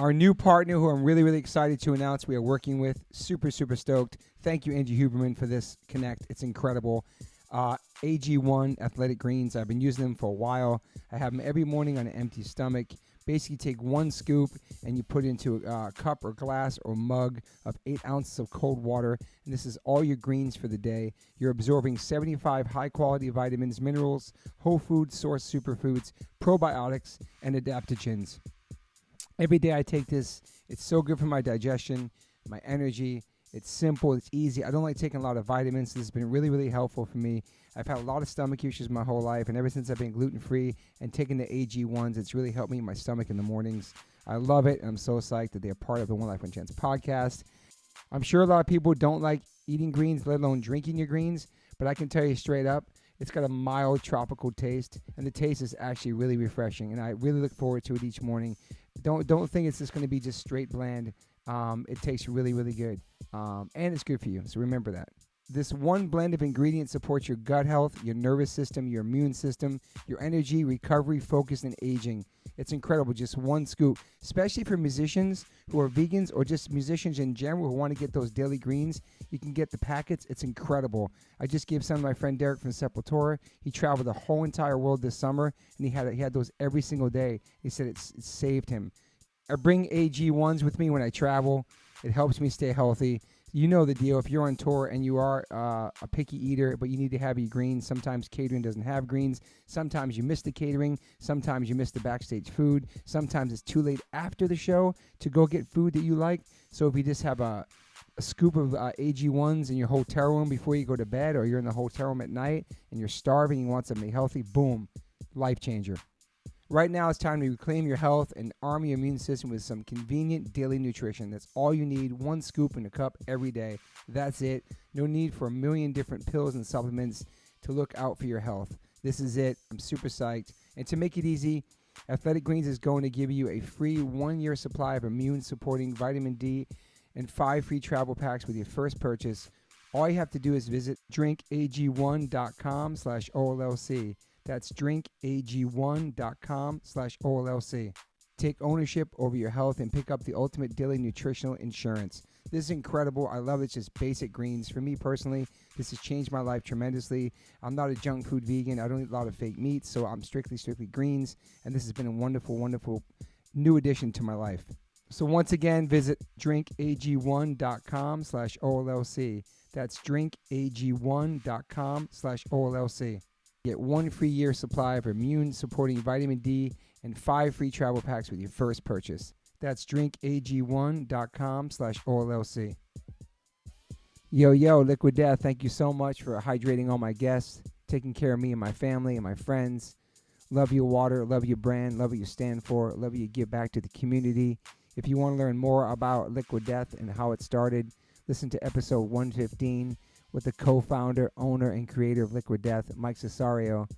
Our new partner who I'm really, really excited to announce we are working with. Super, super stoked. Thank you, Angie Huberman, for this connect. It's incredible. AG1 Athletic Greens. I've been using them for a while. I have them every morning on an empty stomach. Basically, take one scoop and you put it into a cup or glass or mug of 8 ounces of cold water. And this is all your greens for the day. You're absorbing 75 high-quality vitamins, minerals, whole food source superfoods, probiotics, and adaptogens. Every day I take this. It's so good for my digestion, my energy. It's simple. It's easy. I don't like taking a lot of vitamins. This has been really, really helpful for me. I've had a lot of stomach issues my whole life, and ever since I've been gluten-free and taking the AG1s, it's really helped me in my stomach in the mornings. I love it, and I'm so psyched that they're part of the One Life One Chance podcast. I'm sure a lot of people don't like eating greens, let alone drinking your greens, but I can tell you straight up, it's got a mild tropical taste, and the taste is actually really refreshing, and I really look forward to it each morning. Don't think it's just going to be just straight bland. It tastes really, really good, and it's good for you, so remember that. This one blend of ingredients supports your gut health, your nervous system, your immune system, your energy, recovery, focus, and aging. It's incredible, just one scoop, especially for musicians who are vegans or just musicians in general who want to get those daily greens. You can get the packets. It's incredible. I just gave some to my friend Derek from Sepultura. He traveled the whole entire world this summer, and he had those every single day. He said it saved him. I bring AG1s with me when I travel. It helps me stay healthy. You know the deal. If you're on tour and you are a picky eater, but you need to have your greens, sometimes catering doesn't have greens. Sometimes you miss the catering. Sometimes you miss the backstage food. Sometimes it's too late after the show to go get food that you like. So if you just have a scoop of AG1s in your hotel room before you go to bed, or you're in the hotel room at night and you're starving and you want something healthy, boom, life changer. Right now, it's time to reclaim your health and arm your immune system with some convenient daily nutrition. That's all you need, one scoop in a cup every day. That's it. No need for a million different pills and supplements to look out for your health. This is it. I'm super psyched. And to make it easy, Athletic Greens is going to give you a free 1-year supply of immune-supporting vitamin D and 5 free travel packs with your first purchase. All you have to do is visit drinkag1.com/OLLC. That's drinkag1.com/OLLC. Take ownership over your health and pick up the ultimate daily nutritional insurance. This is incredible. I love it. It's just basic greens. For me personally, this has changed my life tremendously. I'm not a junk food vegan. I don't eat a lot of fake meats, so I'm strictly greens. And this has been a wonderful, wonderful new addition to my life. So once again, visit drinkag1.com/OLLC. That's drinkag1.com/OLLC. Get 1 free year supply of immune-supporting vitamin D and 5 free travel packs with your first purchase. That's drinkag1.com/OLLC. Yo, Liquid Death, thank you so much for hydrating all my guests, taking care of me and my family and my friends. Love your water, love your brand, love what you stand for, love what you give back to the community. If you want to learn more about Liquid Death and how it started, listen to episode 115. With the co-founder, owner, and creator of Liquid Death, Mike Cesario.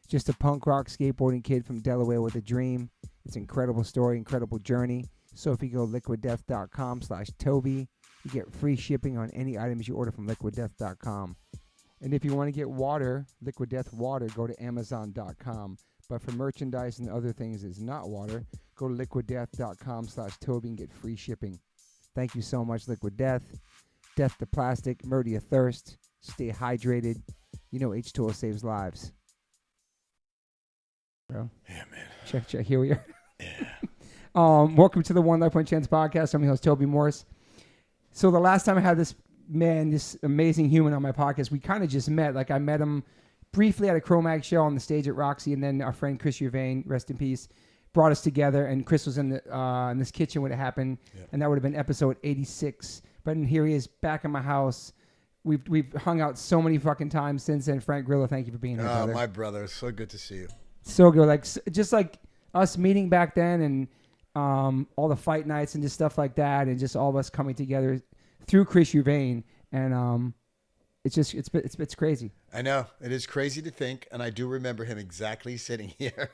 Just a punk rock skateboarding kid from Delaware with a dream. It's an incredible story, incredible journey. So if you go liquiddeath.com/Toby, you get free shipping on any items you order from liquiddeath.com. And if you want to get water, Liquid Death water, go to amazon.com. But for merchandise and other things that's not water, go to liquiddeath.com/Toby and get free shipping. Thank you so much, Liquid Death. Death to plastic, murder your thirst, stay hydrated. You know H2O saves lives. Bro. Yeah, man. Check. Here we are. Yeah. Welcome to the One Life One Chance podcast. I'm your host, Toby Morse. So the last time I had this amazing human on my podcast, we kind of just met. Like I met him briefly at a Cro-Mag show on the stage at Roxy, and then our friend Chris Uvain, rest in peace, brought us together. And Chris was in this kitchen when it happened, and that would have been episode 86. But here he is back in my house. We've hung out so many fucking times since then. Frank Grillo, thank you for being here, brother. My brother. So good to see you. So good. Like just like us meeting back then and all the fight nights and just stuff like that, and just all of us coming together through Chris Uvain. And it's crazy. I know. It is crazy to think. And I do remember him exactly sitting here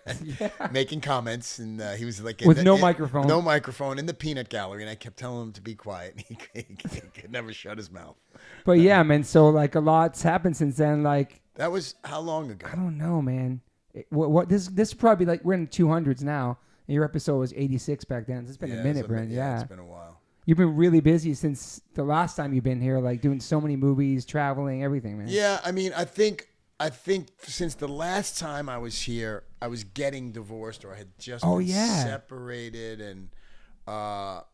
making comments. And he was like... With no microphone. No microphone in the peanut gallery. And I kept telling him to be quiet. And he could never shut his mouth. But yeah, man. So like a lot's happened since then. Like... That was how long ago? I don't know, man. What this is probably like... We're in the 200s now. And your episode was 86 back then. So it's been a minute, Brent. Yeah, it's been a while. You've been really busy since the last time you've been here, like doing so many movies, traveling, everything, man. Yeah, I mean, I think since the last time I was here, I was getting divorced or I had just been separated, and now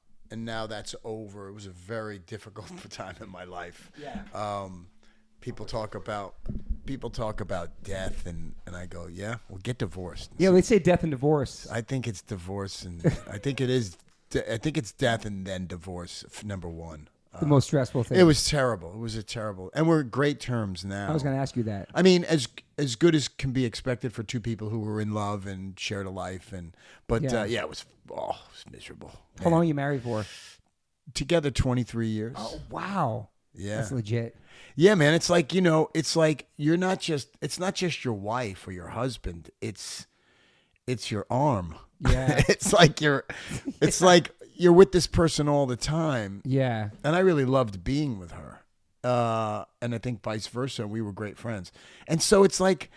that's over. It was a very difficult time in my life. Yeah. People talk about death, and I go, yeah, well, get divorced. Yeah, they say death and divorce. I think it's divorce, and I think it is. I think it's death and then divorce. Number one. The most stressful thing. It was terrible. It was a terrible, and we're great terms now. I was going to ask you that. I mean, as good as can be expected for two people who were in love and shared a life, but it was miserable. How long are you married for? Together 23 years. Oh wow. Yeah, that's legit. Yeah, man. It's like it's not just your wife or your husband. It's your arm. Yeah. It's like you're with this person all the time. Yeah. And I really loved being with her. And I think vice versa. We were great friends. And so it's like,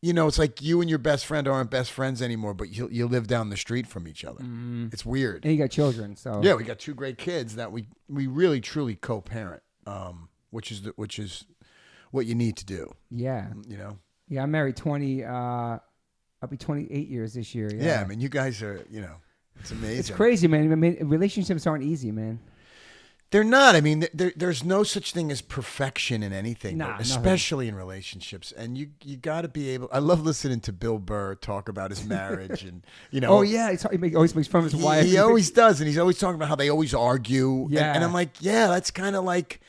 it's like you and your best friend aren't best friends anymore, but you live down the street from each other. Mm-hmm. It's weird. And you got children, so. Yeah, we got two great kids that we really truly co-parent, which is what you need to do. Yeah. Yeah, I'm married 20 I'll be 28 years this year. Yeah, I mean, you guys are, it's amazing. It's crazy, man. I mean, relationships aren't easy, man. They're not. I mean, there's no such thing as perfection in anything, especially in relationships. And you got to be able. I love listening to Bill Burr talk about his marriage, and Oh yeah, he always makes fun of his wife. He always does, and he's always talking about how they always argue. Yeah, and I'm like, yeah, that's kind of like,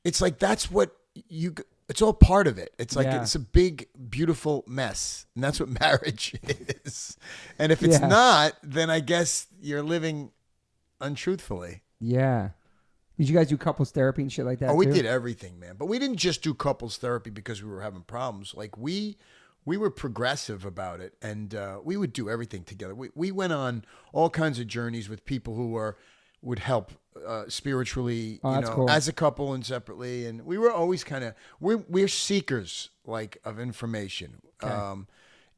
it's like that's what you. It's all part of it. It's like it's a big, beautiful mess, and that's what marriage is. And if it's not, then I guess you're living untruthfully. Yeah. Did you guys do couples therapy and shit like that? We did everything, man. But we didn't just do couples therapy because we were having problems. Like we were progressive about it, and we would do everything together. We went on all kinds of journeys with people who would help spiritually, cool. as a couple and separately. And we were always we're seekers of information. Okay.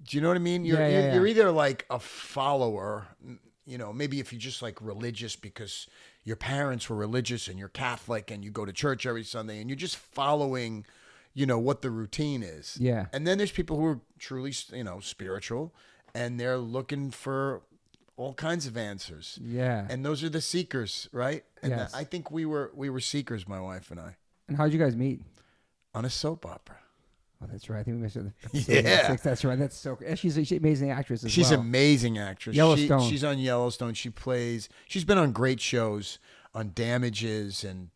Do you know what I mean? You're either like a follower, maybe if you're just like religious because your parents were religious and you're Catholic and you go to church every Sunday and you're just following, what the routine is. Yeah. And then there's people who are truly, spiritual, and they're looking for all kinds of answers. Yeah. And those are the seekers, right? And yes. I think we were seekers, my wife and I. And how'd you guys meet? On a soap opera. Oh, that's right. I think we missed it. Yeah. That's right. That's so great. She's an amazing actress as She's well. an amazing actress. Yellowstone. She's on Yellowstone. She's been on great shows, on Damages and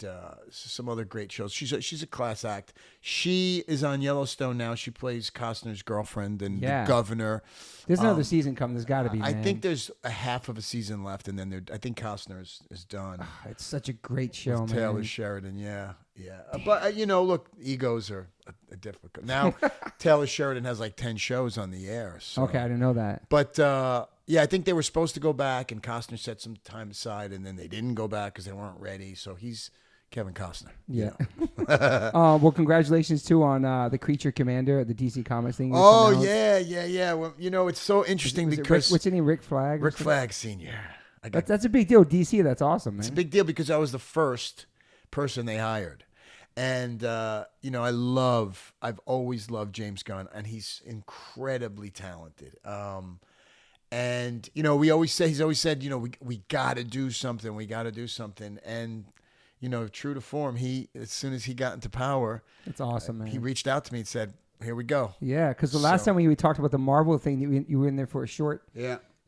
some other great shows. She's a class act. She is on Yellowstone now. She plays Costner's girlfriend and the governor. There's another season coming. There's got to be, man. I think there's a half of a season left, and then I think Costner is done. It's such a great show, man. Taylor Sheridan, yeah. But, look, egos are a difficult. Now, Taylor Sheridan has like 10 shows on the air. So. Okay, I didn't know that. But, I think they were supposed to go back, and Costner set some time aside, and then they didn't go back because they weren't ready. So he's Kevin Costner. Yeah. Well, congratulations, too, on The Creature Commander, the DC Comics thing. Oh, yeah. Well, it's so interesting because... What's his name, Rick Flag? Rick Flag Sr. That's a big deal. DC, that's awesome, man. It's a big deal because I was the first person they hired. And, I've always loved James Gunn, and he's incredibly talented. And, he's always said, we got to do something. We got to do something. And, true to form, as soon as he got into power, it's awesome, man. He reached out to me and said, here we go. Yeah. Because the last time we talked about the Marvel thing, you were in there for a short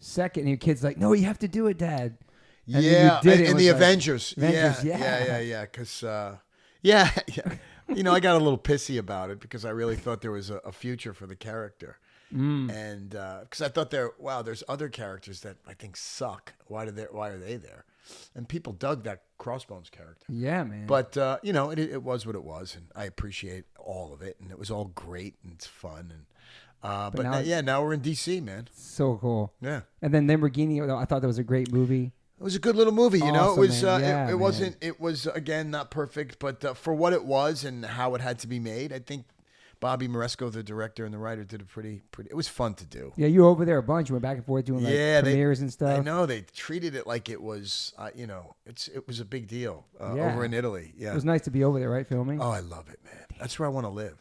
second, and your kid's like, no, you have to do it, Dad. And yeah. You did it. And the Avengers. Yeah. Because, I got a little pissy about it because I really thought there was a future for the character. And because I thought there's other characters that I think suck. Why are they there? And people dug that Crossbones character. Yeah, man. But it was what it was, and I appreciate all of it, and it was all great and it's fun. And now we're in DC, man. So cool. Yeah. And then Lamborghini. I thought that was a great movie. It was a good little movie, Awesome, It was. it wasn't. It was again not perfect, but for what it was and how it had to be made, I think Bobby Moresco, the director and the writer, did a pretty. It was fun to do. Yeah, you were over there a bunch. You went back and forth doing like premieres and stuff. I know they treated it like it was, it was a big deal over in Italy. Yeah, it was nice to be over there, right, filming. Oh, I love it, man. That's where I want to live.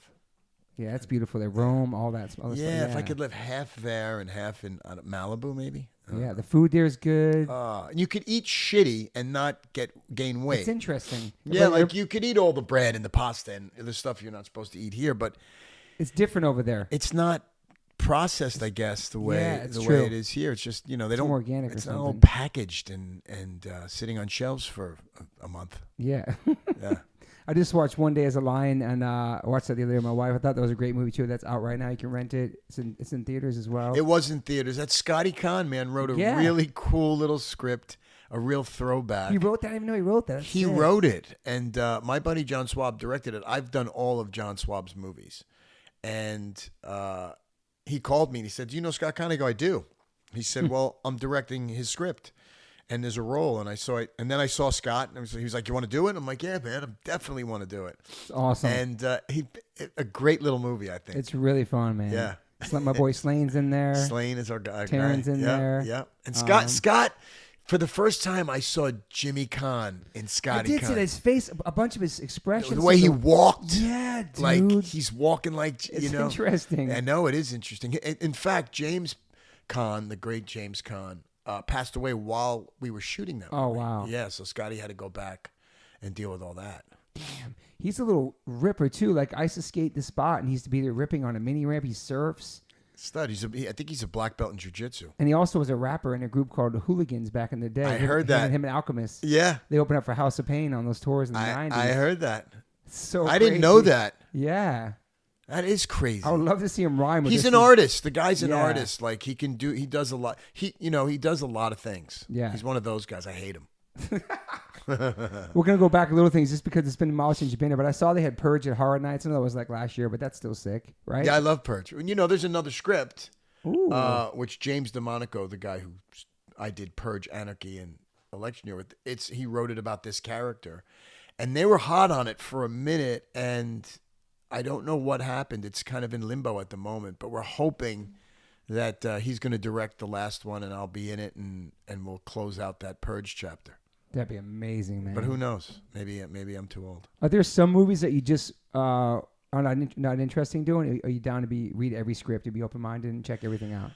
Yeah, it's beautiful there. Rome, all that stuff. Yeah, if I could live half there and half in Malibu, maybe. Yeah, the food there is good. You could eat shitty and not gain weight. It's interesting. Yeah, like you could eat all the bread and the pasta and the stuff you're not supposed to eat here, but it's different over there. It's not processed, I guess, the way it is here. It's just they don't more organic. It's or not all something. packaged and sitting on shelves for a month. Yeah. Yeah. I just watched One Day as a Lion and watched that the other day with my wife. I thought that was a great movie too. That's out right now. You can rent it. It's in theaters as well. It was in theaters. That Scotty Kahn man wrote a really cool little script, a real throwback. He wrote that. I didn't even know he wrote that. He wrote it, and my buddy John Swab directed it. I've done all of John Swab's movies, and he called me and he said, "Do you know Scott Kahn?" I go, "I do." He said, "Well, I'm directing his script." And there's a role, and I saw it, and then I saw Scott, and he was like, "You want to do it?" I'm like, "Yeah, man, I definitely want to do it." It's awesome, and a great little movie, I think. It's really fun, man. Yeah, my boy Slane's in there. Slane is our guy. Taryn's in there. Yeah, and Scott. For the first time, I saw Jimmy Kahn in Scotty. I did see his face, a bunch of his expressions, the way he walked. Yeah, dude. Like he's walking like it's interesting. I know it is interesting. In fact, James Kahn, the great James Kahn, passed away while we were shooting that movie. Oh, wow. Yeah, so Scotty had to go back and deal with all that. Damn. He's a little ripper, too. Like, I used to skate the spot, and he used to be there ripping on a mini ramp. He surfs. Stud. I think he's a black belt in jiu-jitsu. And he also was a rapper in a group called the Hooligans back in the day. I heard that. Him and Alchemist. Yeah. They opened up for House of Pain on those tours in the 90s. I heard that. So I didn't know that. Yeah. That is crazy. I would love to see him rhyme with He's this. an artist. The guy's an artist. Like he does a lot. He does a lot of things. Yeah. He's one of those guys. I hate him. We're going to go back a little things just because it's been a while since you've been there, but I saw they had Purge at Horror Nights. I know that was like last year, but that's still sick, right? Yeah, I love Purge. And there's another script, which James DeMonico, the guy who I did Purge, Anarchy, and Election Year with, he wrote it about this character. And they were hot on it for a minute, and I don't know what happened. It's kind of in limbo at the moment, but we're hoping that he's going to direct the last one, and I'll be in it, and we'll close out that Purge chapter. That'd be amazing, man. But who knows? Maybe I'm too old. Are there some movies that you just are not interested in doing? Are you down to read every script, to be open-minded and check everything out?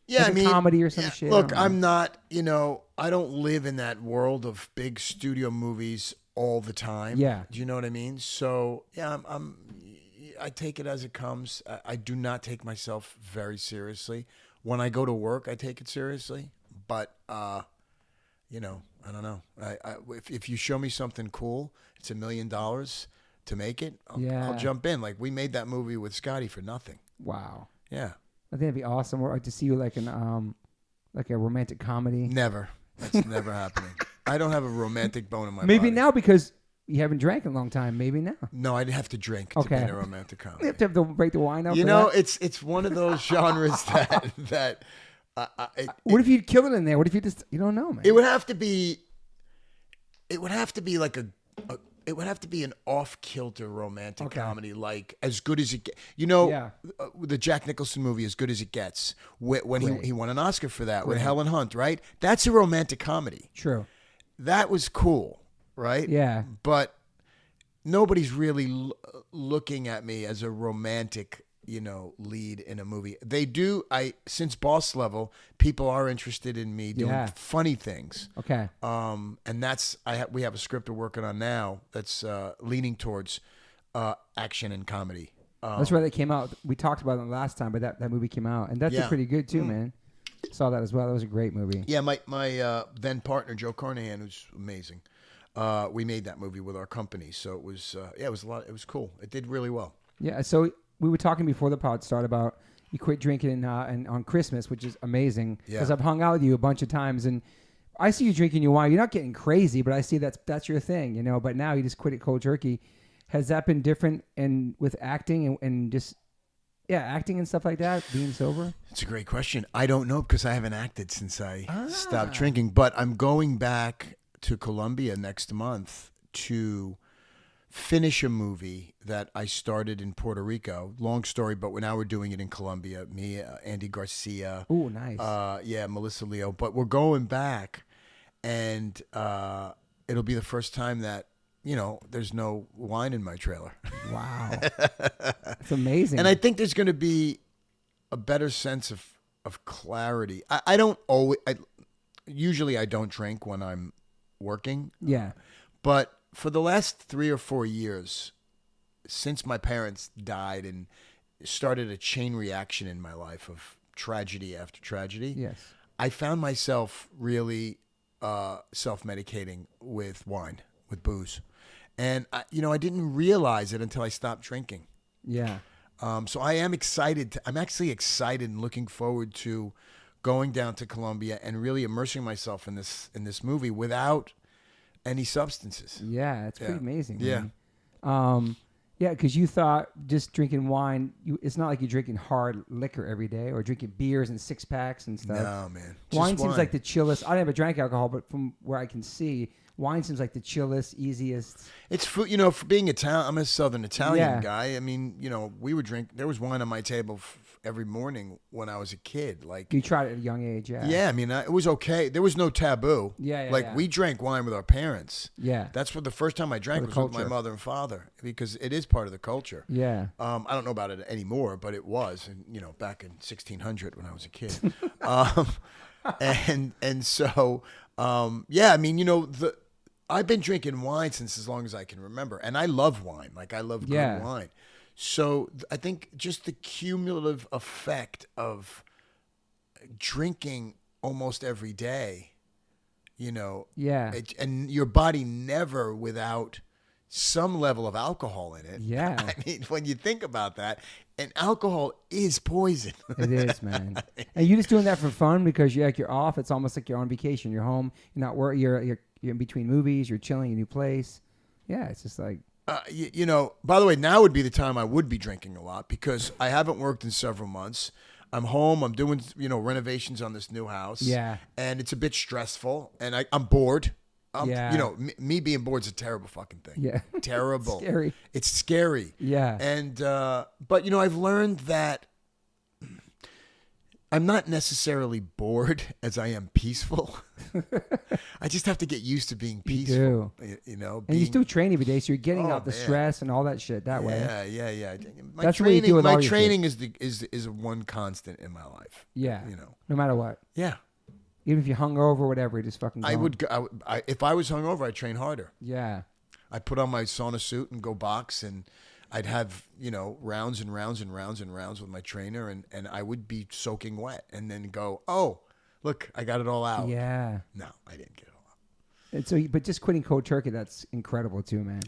Yeah, like comedy or some shit. Look, I'm not. I don't live in that world of big studio movies all the time. Yeah. Do you know what I mean? So yeah, I take it as it comes. I do not take myself very seriously. When I go to work, I take it seriously. But I don't know. If you show me something cool, it's $1 million to make it. I'll jump in. Like we made that movie with Scotty for nothing. Wow. Yeah. I think it'd be awesome. Or to see you like like a romantic comedy. Never. That's never happening. I don't have a romantic bone in my Maybe body. now because you haven't drank in a long time. Maybe now. No, I'd have to drink to be in a romantic comedy. You have to break the wine out. It's one of those genres that. What if you kill it in there? What if you don't know, man? It would have to be like it would have to be an off-kilter romantic comedy, like As Good as It Gets. The Jack Nicholson movie, As Good as It Gets, when he won an Oscar for that with Helen Hunt, right? That's a romantic comedy. True. That was cool, right? Yeah. But nobody's really looking at me as a romantic lead in a movie. They do. Since Boss Level, people are interested in me doing funny things. Okay. And that's we have a script we're working on now that's leaning towards action and comedy. That's why that came out. We talked about it last time, but that movie came out, and that's pretty good too, man. Saw that as well. That was a great movie. Yeah, my then partner Joe Carnahan, who's amazing. We made that movie with our company, so it was it was a lot. It was cool. It did really well. Yeah. So we were talking before the pod started about you quit drinking and on Christmas, which is amazing because I've hung out with you a bunch of times and I see you drinking your wine. You're not getting crazy, but I see that's your thing, But now you just quit it cold turkey. Has that been different and with acting and just acting and stuff like that, being sober? It's a great question. I don't know because I haven't acted since I stopped drinking, but I'm going back to Colombia next month to finish a movie that I started in Puerto Rico. Long story, but now we're doing it in Colombia. Me, Andy Garcia. Oh, nice. Melissa Leo. But we're going back, and it'll be the first time that, there's no wine in my trailer. Wow. That's amazing. And I think there's going to be a better sense of clarity. Usually I don't drink when I'm working. Yeah. But for the last 3 or 4 years, since my parents died and started a chain reaction in my life of tragedy after tragedy, yes, I found myself really self-medicating with wine, with booze. And, I didn't realize it until I stopped drinking. Yeah. So I am excited. I'm actually excited and looking forward to going down to Colombia and really immersing myself in this movie without any substances. Yeah, it's pretty amazing. Yeah. Man. Yeah, because you thought just drinking wine, it's not like you're drinking hard liquor every day or drinking beers and 6-packs and stuff. No, man. Wine seems like the chillest. I never drank alcohol, but from where I can see, wine seems like the chillest, easiest. It's food, for being Italian. I'm a Southern Italian guy. I mean, we would drink. There was wine on my table every morning when I was a kid. Like, you tried it at a young age, yeah. Yeah, I mean, it was okay. There was no taboo. Yeah. We drank wine with our parents. Yeah. That's what the first time I drank was with my mother and father, because it is part of the culture. Yeah. I don't know about it anymore, but it was, and back in 1600 when I was a kid. So I mean, I've been drinking wine since as long as I can remember, and I love wine. Like, I love good wine. So I think just the cumulative effect of drinking almost every day, and your body never without some level of alcohol in it. Yeah. I mean, when you think about that, and alcohol is poison. It is, man. And you just doing that for fun because you're off. It's almost like you're on vacation. You're home. You're not worried. You're in between movies. You're chilling in a new place. Yeah, it's just like. By the way, now would be the time I would be drinking a lot because I haven't worked in several months. I'm home. I'm doing, renovations on this new house. Yeah. And it's a bit stressful, and I'm bored. Yeah. Me being bored is a terrible fucking thing. Yeah. Terrible. Scary. It's scary. Yeah. And, but, I've learned that I'm not necessarily bored as I am peaceful. I just have to get used to being peaceful. You do. And you still train every day, so you're getting out the stress and all that shit that way. Yeah. That's what you do with all your training is one constant in my life. Yeah. No matter what. Yeah. Even if you're hungover or whatever, you just fucking go. If I was hungover, I'd train harder. Yeah. I'd put on my sauna suit and go box, and I'd have, rounds and rounds and rounds and rounds with my trainer, and I would be soaking wet and then go, oh, look, I got it all out. Yeah. No, I didn't get it all out. And so, but just quitting cold turkey, that's incredible too, man.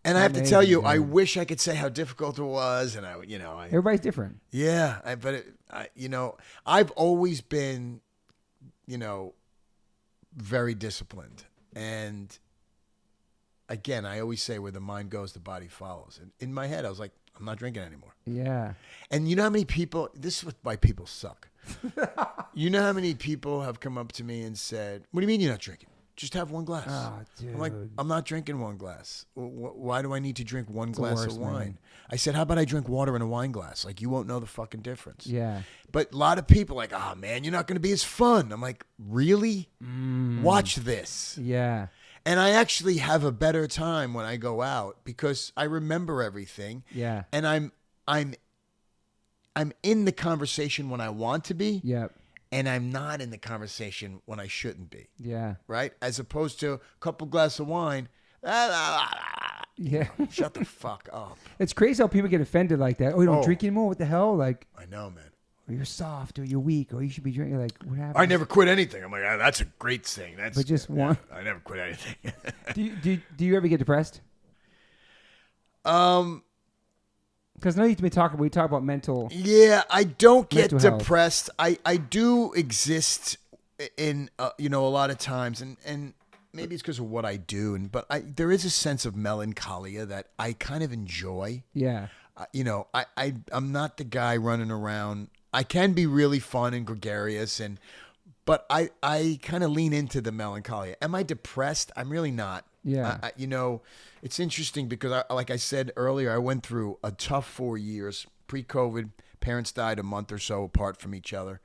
And I have to tell you, I wish I could say how difficult it was, and everybody's different. Yeah, I've always been, very disciplined. And again, I always say where the mind goes, the body follows. And in my head, I was like, I'm not drinking anymore. Yeah. And you know how many people, this is why people suck. You know how many people have come up to me and said, what do you mean you're not drinking? Just have one glass. Oh, dude. I'm like, I'm not drinking one glass. Why do I need to drink one glass of wine? Man. I said, how about I drink water in a wine glass? Like, you won't know the fucking difference. Yeah. But a lot of people are like, oh, man, you're not going to be as fun. I'm like, really? Watch this. Yeah. And I actually have a better time when I go out because I remember everything. Yeah. And I'm in the conversation when I want to be. Yep. And I'm not in the conversation when I shouldn't be. Yeah. Right? As opposed to a couple glasses of wine. Yeah. Shut the fuck up. It's crazy how people get offended like that. Oh, you don't drink anymore? What the hell? Like, I know, man. Or you're soft, or you're weak, or you should be drinking. Like, what happened? I never quit anything. I'm like, that's a great thing. But just one. I never quit anything. Do you ever get depressed? Because I know you've been talking. We talk about mental. Yeah, I don't get depressed. I do exist in a lot of times, and maybe it's because of what I do, but there is a sense of melancholia that I kind of enjoy. Yeah. I'm not the guy running around. I can be really fun and gregarious, but I kind of lean into the melancholia. Am I depressed? I'm really not. Yeah. You know, it's interesting because, like I said earlier, I went through a tough 4 years pre-COVID. Parents died a month or so apart from each other.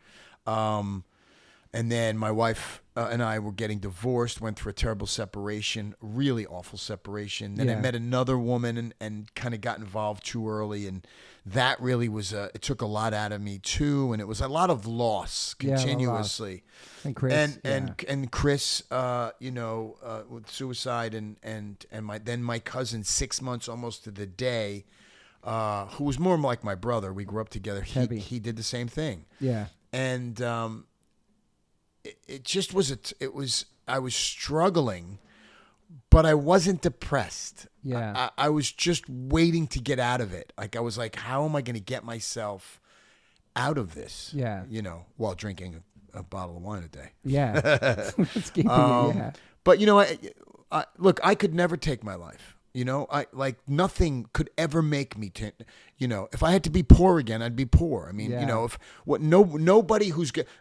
And then my wife and I were getting divorced, went through a terrible separation, really awful separation. Then I met another woman and kind of got involved too early. And that really was, it took a lot out of me too. And it was a lot of loss continuously. And Chris. And Chris, you know, with suicide and my cousin, 6 months almost to the day, who was more like my brother. We grew up together. He did the same thing. Yeah. And, it just was I was struggling, but I wasn't depressed. Yeah. I was just waiting to get out of it. Like I was like, how am I going to get myself out of this? Yeah. You know, while drinking a bottle of wine a day. Yeah. But you know, look, I could never take my life. You know, nothing could ever make me, you know, if I had to be poor again, I'd be poor. I mean, you know, nobody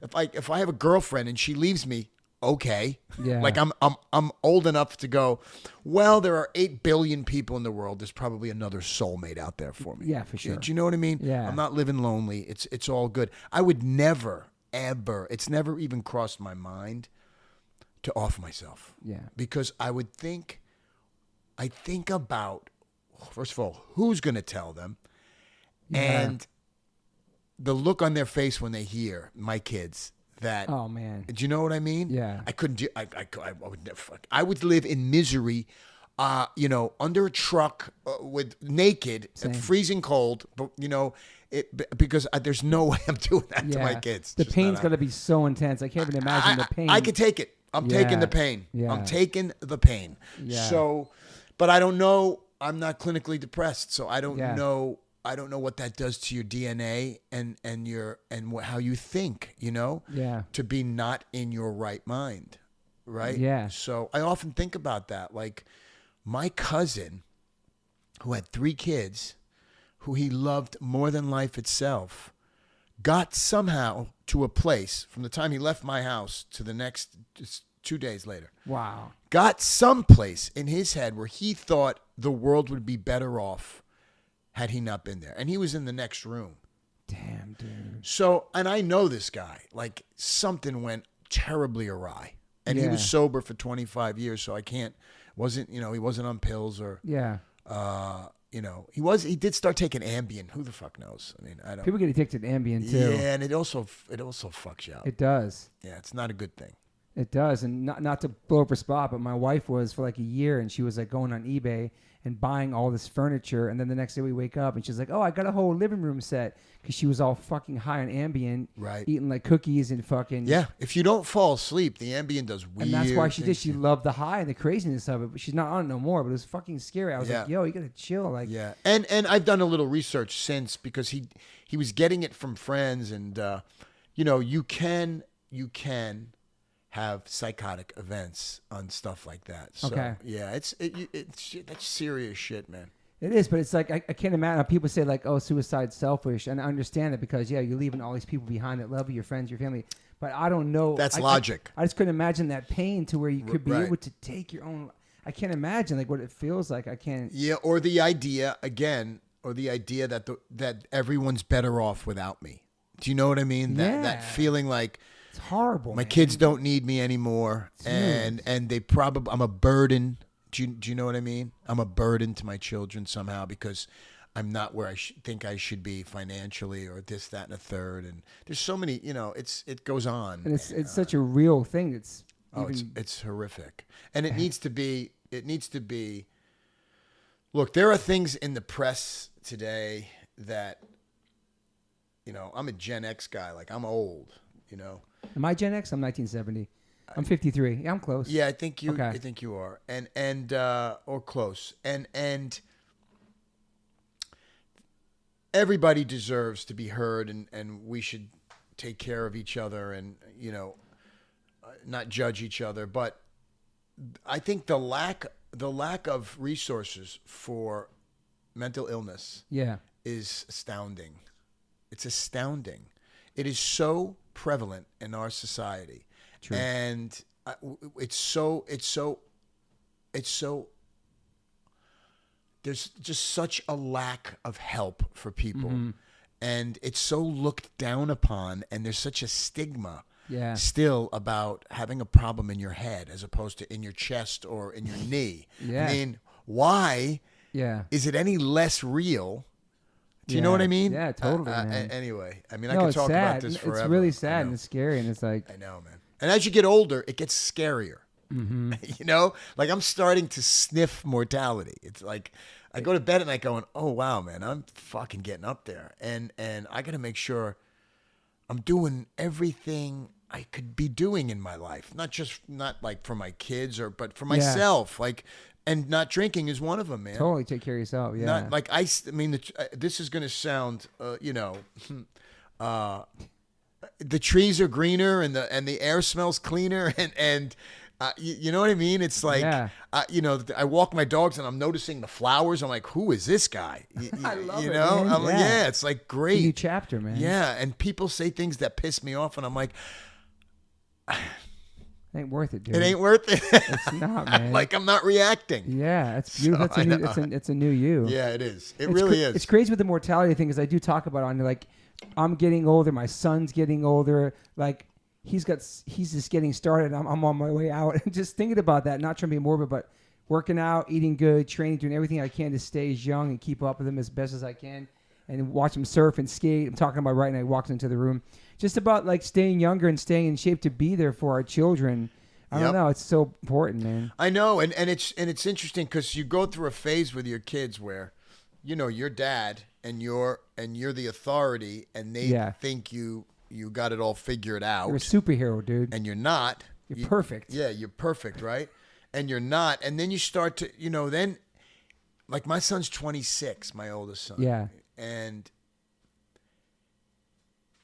if I have a girlfriend and she leaves me, okay. Yeah. Like I'm old enough to go, well, there are 8 billion people in the world. There's probably another soulmate out there for me. Yeah, for sure. Do you know what I mean? Yeah. I'm not living lonely. It's all good. I would never, ever, it's never even crossed my mind to off myself. Yeah. Because I think about, first of all, who's going to tell them, and the look on their face when they hear my kids. That, oh man, do you know what I mean? Yeah, I couldn't do. I would never. I would live in misery, you know, under a truck with naked, and freezing cold. But you know, because there's no way I'm doing that to my kids. The pain's gonna be so intense. I can't even imagine the pain. I could take it. I'm taking the pain. Yeah. I'm taking the pain. Yeah. So, but I don't know. I'm not clinically depressed, so I don't know. I don't know what that does to your DNA and how you think. You know. Yeah. To be not in your right mind, right? Yeah. So I often think about that. Like my cousin, who had 3 kids, who he loved more than life itself, got somehow to a place from the time he left my house to the next, just 2 days later. Wow. Got someplace in his head where he thought the world would be better off had he not been there. And he was in the next room. Damn, dude. So, and I know this guy, like something went terribly awry. And he was sober for 25 years, so he wasn't on pills or, you know, he did start taking Ambien. Who the fuck knows? I mean, I don't. People get addicted to Ambien too. Yeah, and it also fucks you up. It does. Yeah, it's not a good thing. It does, and not to blow up her spot, but my wife was for like a year, and she was like going on eBay and buying all this furniture, and then the next day we wake up, and she's like, "Oh, I got a whole living room set," because she was all fucking high on Ambien, right? Eating like cookies and fucking. Yeah, if you don't fall asleep, the Ambien does weird. And that's why she did. She loved the high and the craziness of it, but she's not on it no more. But it was fucking scary. I was like, "Yo, you gotta chill." Like, yeah, and I've done a little research since because he was getting it from friends, and you know, you can have psychotic events on stuff like that. So, yeah, it's that's serious shit, man. It is, but it's like I can't imagine how people say like, "Oh, suicide's selfish," and I understand it because you're leaving all these people behind that love you, your friends, your family. But I don't know. That's logic. I just couldn't imagine that pain to where you could be able to take your own. I can't imagine like what it feels like. I can't. Yeah, or the idea that everyone's better off without me. Do you know what I mean? That feeling like. It's horrible. My kids don't need me anymore, and they probably I'm a burden. Do you know what I mean? I'm a burden to my children somehow because I'm not where I think I should be financially, or this, that, and a third. And there's so many, you know, it goes on. And it's such a real thing. It's horrific, and it needs to be. It needs to be. Look, there are things in the press today that, you know, I'm a Gen X guy. Like I'm old. You know. Am I Gen X? I'm 1970. I'm 53. Yeah, I'm close. Yeah, I think you. Okay. I think you are, and or close, and everybody deserves to be heard, and we should take care of each other, and you know, not judge each other. But I think the lack of resources for mental illness, is astounding. It's astounding. It is so prevalent in our society. True. And it's so there's just such a lack of help for people. And it's so looked down upon, and there's such a stigma still about having a problem in your head as opposed to in your chest or in your knee. I mean, why is it any less real? Do you know what I mean? Yeah, totally, man. Anyway, I mean, I could talk about this forever. It's really sad and it's scary, and it's like... I know, man. And as you get older, it gets scarier. You know? Like, I'm starting to sniff mortality. It's like... I go to bed at night going, oh, wow, man, I'm fucking getting up there. And I got to make sure I'm doing everything I could be doing in my life. Not like for my kids, but for myself. Like, and not drinking is one of them, man. Totally take care of yourself, yeah. Not like I mean, this is going to sound, the trees are greener and the air smells cleaner and you know what I mean? It's like, I walk my dogs and I'm noticing the flowers. I'm like, who is this guy? I love you it, know? man. Like, yeah, it's like great. It's a new chapter, man. Yeah, and people say things that piss me off, and I'm like, it ain't worth it, dude. it ain't worth it. It's not, man. Like I'm not reacting. Yeah, it's beautiful. It's a new you. Yeah, it is. It really is. It's crazy with the mortality thing, because I do talk about it on like, I'm getting older, my son's getting older, like. He's just getting started. I'm on my way out. And just thinking about that, not trying to be morbid, but working out, eating good, training, doing everything I can to stay as young and keep up with him as best as I can, and watch him surf and skate. I'm talking about right now. He walks into the room, just about like staying younger and staying in shape to be there for our children. I don't know. It's so important, man. I know, and it's interesting because you go through a phase with your kids where, you know, your dad and you're the authority, and they think you got it all figured out. You're a superhero, dude. And you're not. You're perfect. Yeah, you're perfect, right? And you're not. And then you start to, then, like my son's 26, my oldest son. Yeah. And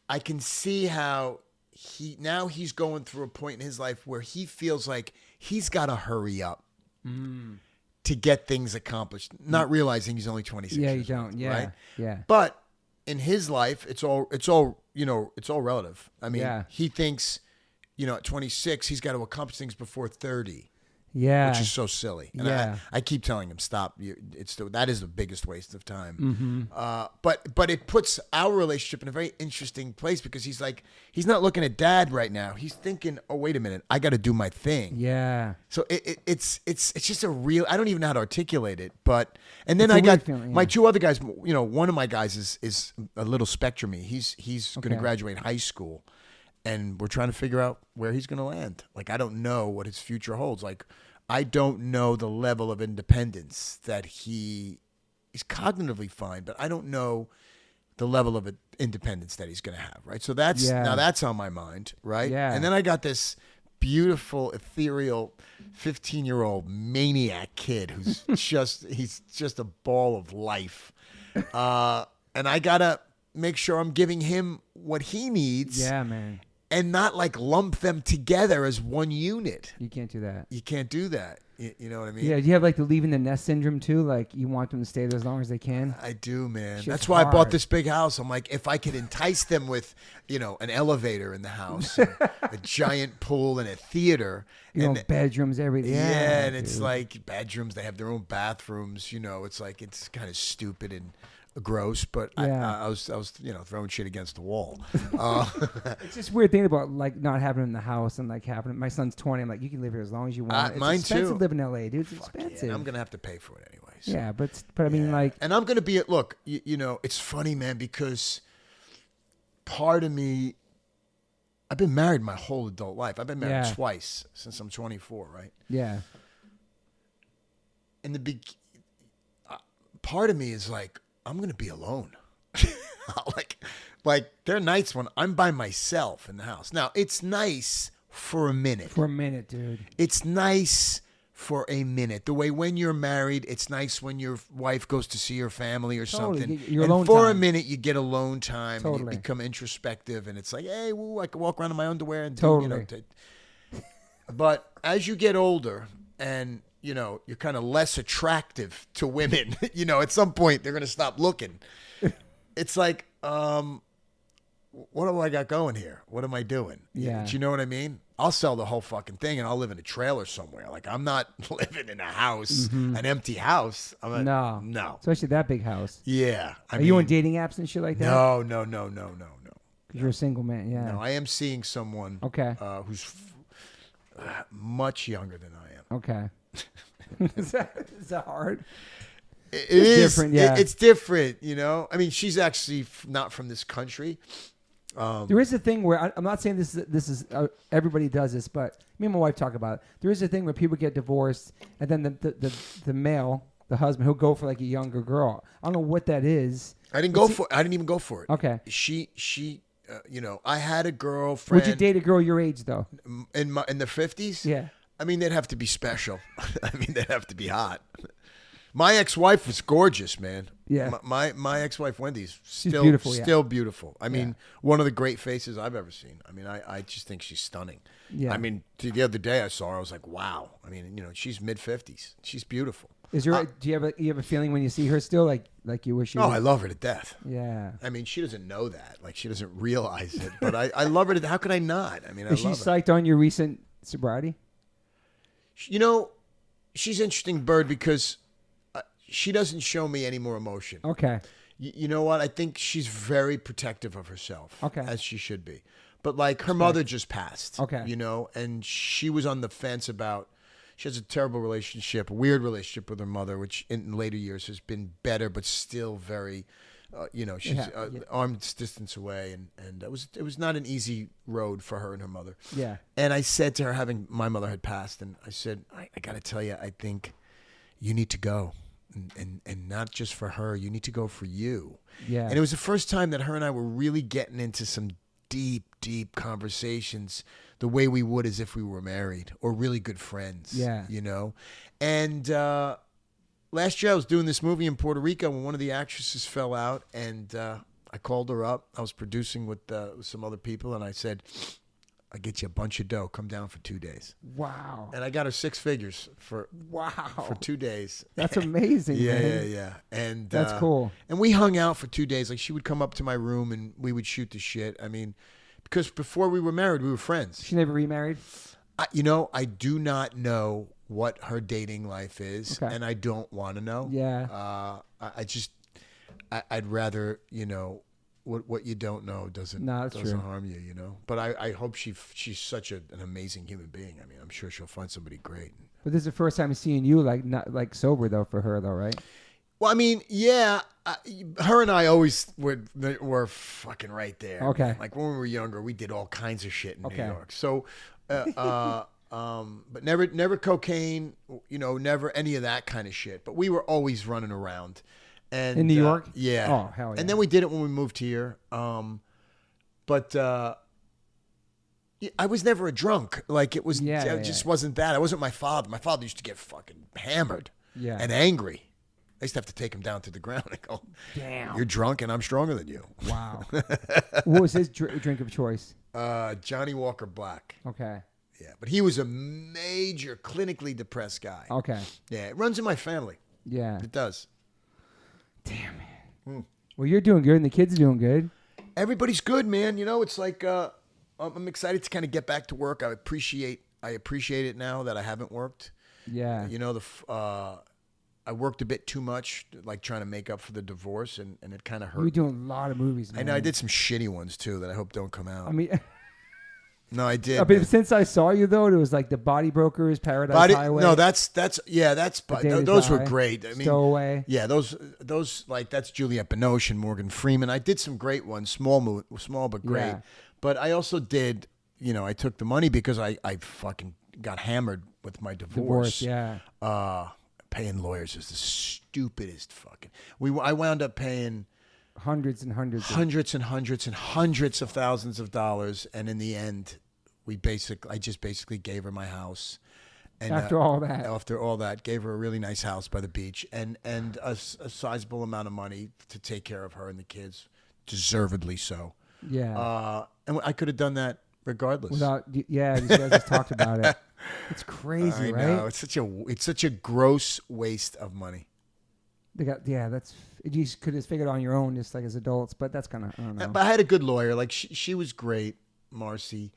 I can see how he's going through a point in his life where he feels like he's got to hurry up to get things accomplished, not realizing he's only 26 Yeah, you years don't. old, Yeah. right? Yeah. But in his life, it's all relative. I mean, he thinks, at 26, he's got to accomplish things before 30. Yeah. Which is so silly. And I keep telling him, stop. That is the biggest waste of time. But it puts our relationship in a very interesting place, because he's not looking at dad right now. He's thinking, oh, wait a minute, I got to do my thing. Yeah. So it's just a real, I don't even know how to articulate it, and then I got my two other guys, one of my guys is a little spectrum-y. He's going to graduate high school, and we're trying to figure out where he's going to land. Like, I don't know what his future holds. Like, I don't know the level of independence that he's cognitively fine, but I don't know the level of independence that he's going to have, right? So now that's on my mind, right? Yeah. And then I got this beautiful, ethereal 15-year-old maniac kid who's he's just a ball of life. And I got to make sure I'm giving him what he needs. Yeah, man. And not like lump them together as one unit. You can't do that. You can't do that. You know what I mean? Yeah. Do you have like the leaving the nest syndrome too? Like you want them to stay there as long as they can? I do, man. Shit's That's why hard. I bought this big house. I'm like, if I could entice them with, an elevator in the house, and a giant pool, and a theater. Bedrooms, everything. Yeah, and it's like bedrooms. They have their own bathrooms. It's like, it's kind of stupid and gross, but I was throwing shit against the wall. It's just weird thing about like not having it in the house and like having it. My son's 20. I'm like, you can live here as long as you want. It's mine expensive too. To live in LA, dude. It's expensive. Yeah, I'm gonna have to pay for it anyways. Yeah, but I mean, like, and I'm gonna be look. It's funny, man, because part of me, I've been married my whole adult life. I've been married twice since I'm 24, right? Yeah. And part of me is like, I'm going to be alone. like there are nights when I'm by myself in the house. Now, it's nice for a minute. For a minute, dude. It's nice for a minute. The way when you're married, it's nice when your wife goes to see her family or something. Your and alone for time. a minute, you get alone time. Totally. And you become introspective. And it's like, hey, woo, I can walk around in my underwear. And totally. But as you get older and you're kind of less attractive to women. At some point they're going to stop looking. It's like, what do I got going here? What am I doing? Yeah. Do you know what I mean? I'll sell the whole fucking thing and I'll live in a trailer somewhere. Like, I'm not living in a house, an empty house. No. Especially that big house. Yeah. Are you on dating apps and shit like that? No. Because you're a single man, yeah. No, I am seeing someone who's much younger than I am. Okay. Is that hard? It is different, yeah. It's different, you know? I mean, she's actually not from this country. There is a thing where I'm not saying this is everybody does this, but me and my wife talk about it. There is a thing where people get divorced, and then the male, the husband, he'll go for like a younger girl. I don't know what that is. I didn't even go for it. Okay. She you know, I had a girlfriend. Would you date a girl your age though? In the 50s? Yeah. I mean, they'd have to be special. I mean, they'd have to be hot. My ex-wife was gorgeous, man. Yeah. My ex-wife Wendy's still beautiful, still beautiful. I mean, one of the great faces I've ever seen. I mean, I just think she's stunning. Yeah. I mean, the other day I saw her, I was like, wow. I mean, you know, she's mid-50s. She's beautiful. Is there? Do you have a feeling when you see her still like you wish you? I love her to death. Yeah. I mean, she doesn't know that. Like, she doesn't realize it. But I love her to death. How could I not? I mean, Is she psyched on your recent sobriety? You know, she's an interesting bird because she doesn't show me any more emotion. Okay. You know what? I think she's very protective of herself. Okay. As she should be. But like her mother just passed. Okay. You know, and she was on the fence about. She has a terrible relationship, a weird relationship with her mother, which in later years has been better, but still very, you know, she's arm's distance away, and it was not an easy road for her and her mother. Yeah. And I said to her, my mother had passed, and I said, I got to tell you, I think you need to go. And not just for her, you need to go for you. Yeah. And it was the first time that her and I were really getting into some deep conversations the way we would as if we were married or really good friends. Yeah. You know? And last year I was doing this movie in Puerto Rico when one of the actresses fell out, and I called her up. I was producing with some other people, and I said, I get you a bunch of dough. Come down for 2 days. Wow. And I got her 6 figures for 2 days. That's amazing. man. Yeah. And that's cool. And we hung out for 2 days. Like, she would come up to my room and we would shoot the shit. I mean, because before we were married, we were friends. She never remarried? I do not know what her dating life is, okay. and I don't want to know. Yeah. I'd rather, you know, what you don't know doesn't harm you, you know. But I hope she's such an amazing human being. I mean, I'm sure she'll find somebody great. But this is the first time seeing you not sober though for her though, right? Well, I mean, yeah, her and I always were fucking right there. Okay. Like when we were younger, we did all kinds of shit in New York. So, but never cocaine, you know, never any of that kind of shit. But we were always running around. And, in New York? Yeah. Oh, hell yeah. And then we did it when we moved here. But I was never a drunk. Like, it was, just wasn't that. I wasn't my father. My father used to get fucking hammered and angry. I used to have to take him down to the ground and go, damn, you're drunk and I'm stronger than you. Wow. What was his drink of choice? Johnny Walker Black. Okay. Yeah, but he was a major clinically depressed guy. Okay. Yeah, it runs in my family. Yeah. It does. Damn, man. Well, you're doing good and the kids are doing good. Everybody's good, man. You know, it's like I'm excited to kind of get back to work. I appreciate it now that I haven't worked. Yeah. You know, I worked a bit too much, like trying to make up for the divorce, and it kind of hurt. You're doing a lot of movies, man. I know. I did some shitty ones, too, that I hope don't come out. I mean... No, I did. But since I saw you, though, it was like the Body Brokers, Paradise Highway. No, those were great. I mean, Stowaway. Yeah, those like that's Juliette Binoche and Morgan Freeman. I did some great ones, small but great. Yeah. But I also did, you know, I took the money because I fucking got hammered with my divorce. Yeah. Paying lawyers is the stupidest fucking. I wound up paying hundreds and hundreds of thousands of dollars, and in the end, I just basically gave her my house. And after all that, gave her a really nice house by the beach, and a sizable amount of money to take care of her and the kids, deservedly so. Yeah. And I could have done that regardless. These guys just talked about it. It's crazy, right? I know. It's such a gross waste of money. You could have figured on your own, just like as adults, but that's kind of, I don't know. But I had a good lawyer. Like she was great, Marcy.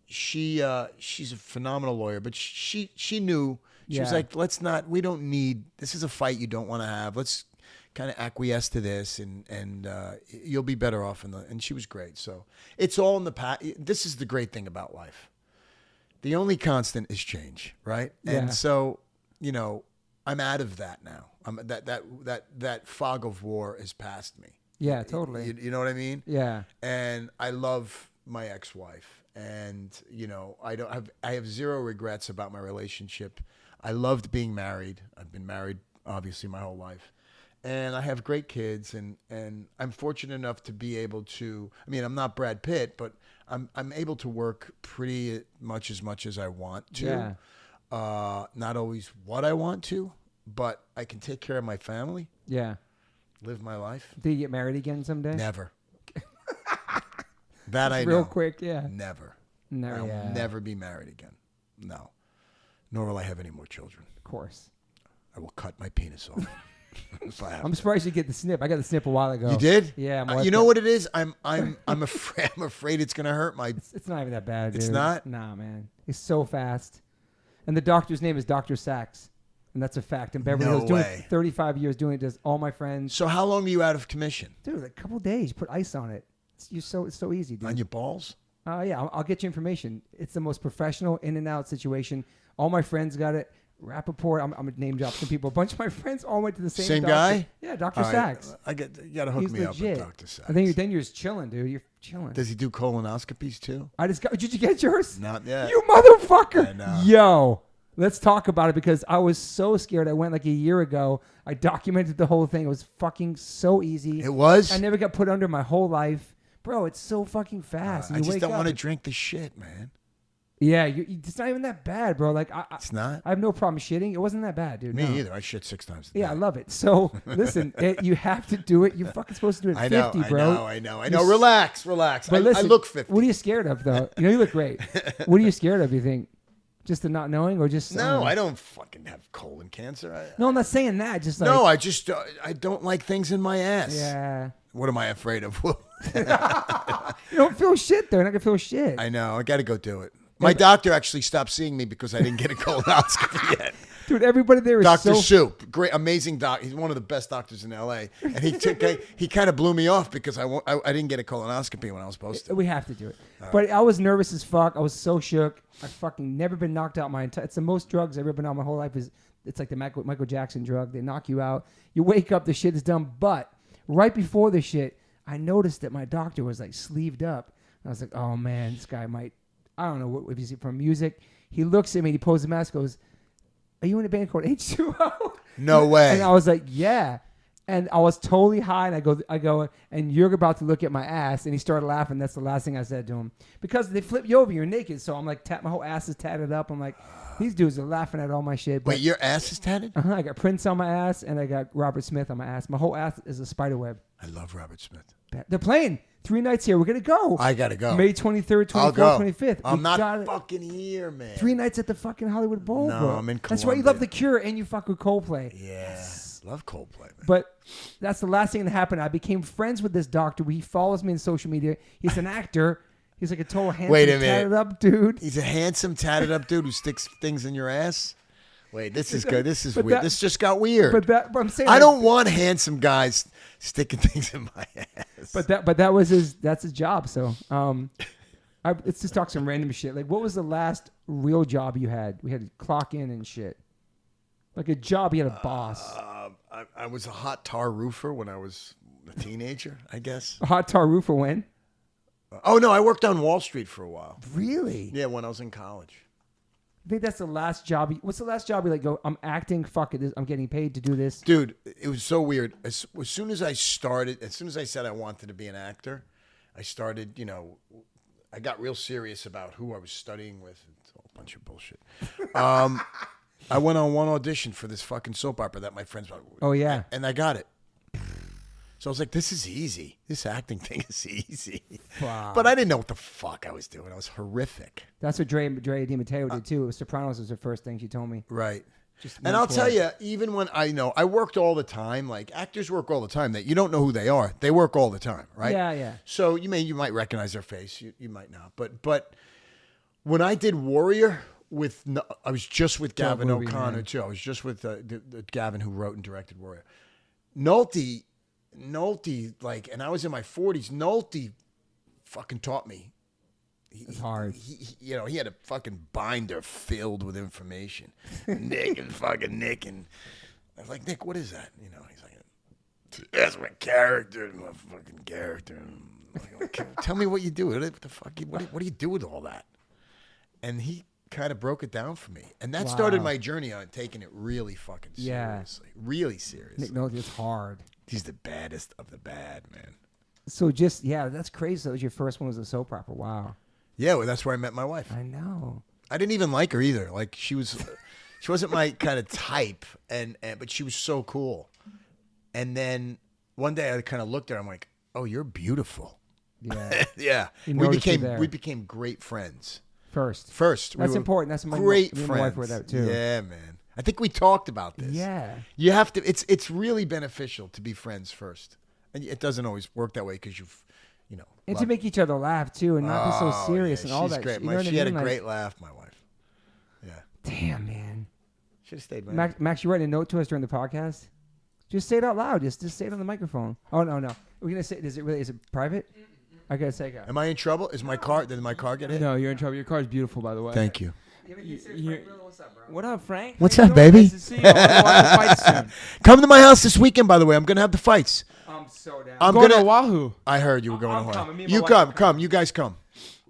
she's a phenomenal lawyer, but she knew. She was Yeah. like, we don't need, this is a fight you don't want to have. Let's kind of acquiesce to this and you'll be better off and she was great. So it's all in the past. This is the great thing about life. The only constant is change, right? Yeah. And so, I'm out of that now. That fog of war is past me. Yeah, totally. You know what I mean? Yeah. And I love my ex-wife, and I have zero regrets about my relationship. I loved being married. I've been married obviously my whole life, and I have great kids, and I'm fortunate enough to be able to. I mean, I'm not Brad Pitt, but I'm able to work pretty much as I want to. Yeah. Not always what I want to, but I can take care of my family. Yeah. Live my life. Do you get married again someday? Never. That I know. Real quick, yeah. Never. No, I'll yeah. never be married again. No. Nor will I have any more children. Of course. I will cut my penis off. If I have I'm to. surprised you get the snip. I got the snip a while ago. You did? Yeah. my wife You know got- what it is? I'm afraid it's gonna hurt my. It's not even that bad, dude. It's not? Nah, man. It's so fast. And the doctor's name is Dr. Sachs. And that's a fact. In Beverly No Hills, doing way. it 35 years, doing it, does all my friends. So how long are you out of commission? Dude, a couple days. Put ice on it. It's so easy, dude. On your balls? Yeah, I'll get you information. It's the most professional in and out situation. All my friends got it. Rappaport, I'm going to name drop some people. A bunch of my friends all went to the same doctor. guy? Yeah, Dr. All right, Sachs. You gotta hook He's me up legit. with Dr. Sachs. I think then you're just chilling, dude. You're chilling. Does he do colonoscopies too? Did you get yours? Not yet. You motherfucker. I know. Yo, let's talk about it because I was so scared. I went like a year ago. I documented the whole thing. It was fucking so easy. It was? I never got put under my whole life. Bro, it's so fucking fast. I You just wake don't up, want to drink the shit, man. Yeah, it's not even that bad, bro. Like It's not? I have no problem shitting. It wasn't that bad, dude. Me no. either. I shit 6 times a day. Yeah, I love it. So listen, you have to do it. You're fucking supposed to do it at 50, bro. I know. Relax. But I listen, look 50. What are you scared of, though? You look great. What are you scared of? You think just the not knowing, or just No, I don't fucking have colon cancer. No, I'm not saying that. Just like No, I just I don't like things in my ass. yeah. What am I afraid of? You don't feel shit, though. You're not gonna feel shit. I know. I got to go do it. My doctor actually stopped seeing me because I didn't get a colonoscopy yet. Dude, everybody there is Dr. so Soup, great, amazing doc. He's one of the best doctors in L.A. And he kind of blew me off because I didn't get a colonoscopy when I was supposed to. We have to do it. But I was nervous as fuck. I was so shook. I fucking never been knocked out my entire. It's the most drugs I've ever been on my whole life. It's like the Michael Jackson drug. They knock you out. You wake up, the shit is done. But right before the shit, I noticed that my doctor was like sleeved up. I was like, oh man, this guy might. I don't know if he's from music. He looks at me. He pulls the mask. Goes, "Are you in a band called H2O?" No way. And I was like, "Yeah." And I was totally high. And I go, and you're about to look at my ass. And he started laughing. That's the last thing I said to him because they flip you over. You're naked. So I'm like, my whole ass is tatted up. I'm like, these dudes are laughing at all my shit. But, Wait, your ass is tatted? I got Prince on my ass, and I got Robert Smith on my ass. My whole ass is a spider web. I love Robert Smith. They're playing 3 nights here. We're gonna go. I gotta go. May 23rd, 24th, I'll go. 25th. I'm We not gotta- fucking here, man. 3 nights at the fucking Hollywood Bowl, No, bro. I'm in That's why you love Columbia. The Cure and you fuck with Coldplay. Yeah, love Coldplay, man. But that's the last thing that happened. I became friends with this doctor. He follows me on social media. He's an actor. He's like a total handsome, Wait a minute. tatted up dude. He's a handsome, tatted up dude who sticks things in your ass. Wait, this is good. This is But weird. that- This just got weird. But I'm saying I don't want handsome guys sticking things in my ass. But that's his job. So let's just talk some random shit. Like, what was the last real job you had? We had to clock in and shit. Like a job, you had a boss. I was a hot tar roofer when I was a teenager, I guess. A hot tar roofer when? Oh, no, I worked on Wall Street for a while. Really? Yeah, when I was in college. I think that's the last job. What's the last job you like go, I'm acting, fuck it, I'm getting paid to do this? Dude, it was so weird. As soon as I said I wanted to be an actor, I started, I got real serious about who I was studying with. It's all a bunch of bullshit. I went on one audition for this fucking soap opera that my friends were. Oh, yeah. And I got it. So I was like, this is easy. This acting thing is easy. Wow. But I didn't know what the fuck I was doing. I was horrific. That's what Dre DiMatteo did too. Sopranos was her first thing she told me. Right. Just And I'll tell you, even when I worked all the time, like actors work all the time, that you don't know who they are. They work all the time, right? Yeah, yeah. So you might recognize their face. You might not. But When I did Warrior I was just with Dope Gavin movie, O'Connor man. too. I was just with the Gavin who wrote and directed Warrior. Nolte, like, and I was in my 40s. Nolte fucking taught me. It's hard. He had a fucking binder filled with information. Nick. And I was like, Nick, what is that? He's like, that's my character, my fucking character. Like, tell me what you do. What the fuck? What do you do with all that? And he kind of broke it down for me. And that started my journey on taking it really fucking seriously. Really seriously. Nick Nolte is hard. He's the baddest of the bad, man. So that's crazy. That was your first one was a soap opera. Wow. Yeah, well, that's where I met my wife. I know. I didn't even like her either. Like she wasn't my kind of type, but she was so cool. And then one day I kind of looked at her. I'm like, oh, you're beautiful. Yeah. Yeah. You We noticed her there. became great friends. First. That's important. That's great me and friends. my wife were that too. Yeah, man. I think we talked about this. Yeah. You have to. It's really beneficial to be friends first, and it doesn't always work that way because And to make each other laugh too, and not be so serious and all she's that. Great. You know what She I had mean? a Like, great laugh, my wife. Yeah. Damn, man. Should have stayed. Man. Max, you writing a note to us during the podcast? Just say it out loud. Just say it on the microphone. Oh no. We're gonna say. Is it private? I gotta say go. Am I in trouble? Did my car get hit? No, you're in trouble. Your car's beautiful, by the way. Thank you. What's up, bro? What up, Frank? What's How you up, doing? baby? Nice to see you. I want to fight soon. Come to my house this weekend, by the way. I'm gonna have the fights. I'm so down. I'm Going gonna. to Oahu. I heard you were going I'm to Hawaii. coming. Me and my You wife are come. You guys come.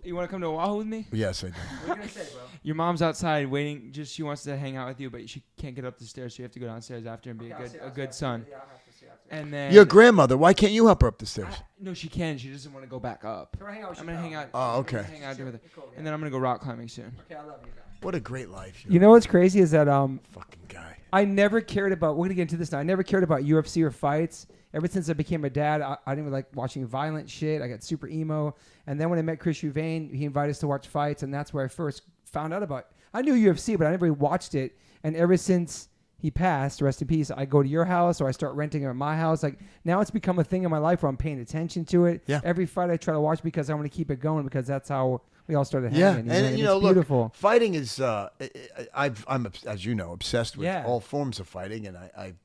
You want to come to Oahu with me? Yes, I do. What are you gonna say, bro? Your mom's outside waiting. She wants to hang out with you, but she can't get up the stairs, so you have to go downstairs after and be a good son. Yeah, I'll have to see after. And then Your grandmother. Why can't you help her up the stairs? no, she can. She doesn't want to go back up. We're gonna hang out with I'm you, gonna pal. hang out. Oh, okay. Hang out with her. Cool, yeah. And then I'm gonna go rock climbing soon. Okay, I love you, pal. What a great life. You know what's crazy is that Fucking guy. I never cared about. We're gonna get into this now. I never cared about UFC or fights. Ever since I became a dad, I didn't really like watching violent shit. I got super emo. And then when I met Chris Huvain, he invited us to watch fights, and that's where I first found out about. I knew UFC, but I never really watched it. And ever since he passed, rest in peace, I go to your house or I start renting it at my house. Like now, it's become a thing in my life where I'm paying attention to it. Yeah. Every fight I try to watch because I want to keep it going because that's how we all started Yeah, hanging. and it's look, beautiful. fighting is. I'm as you know obsessed with Yeah. all forms of fighting, and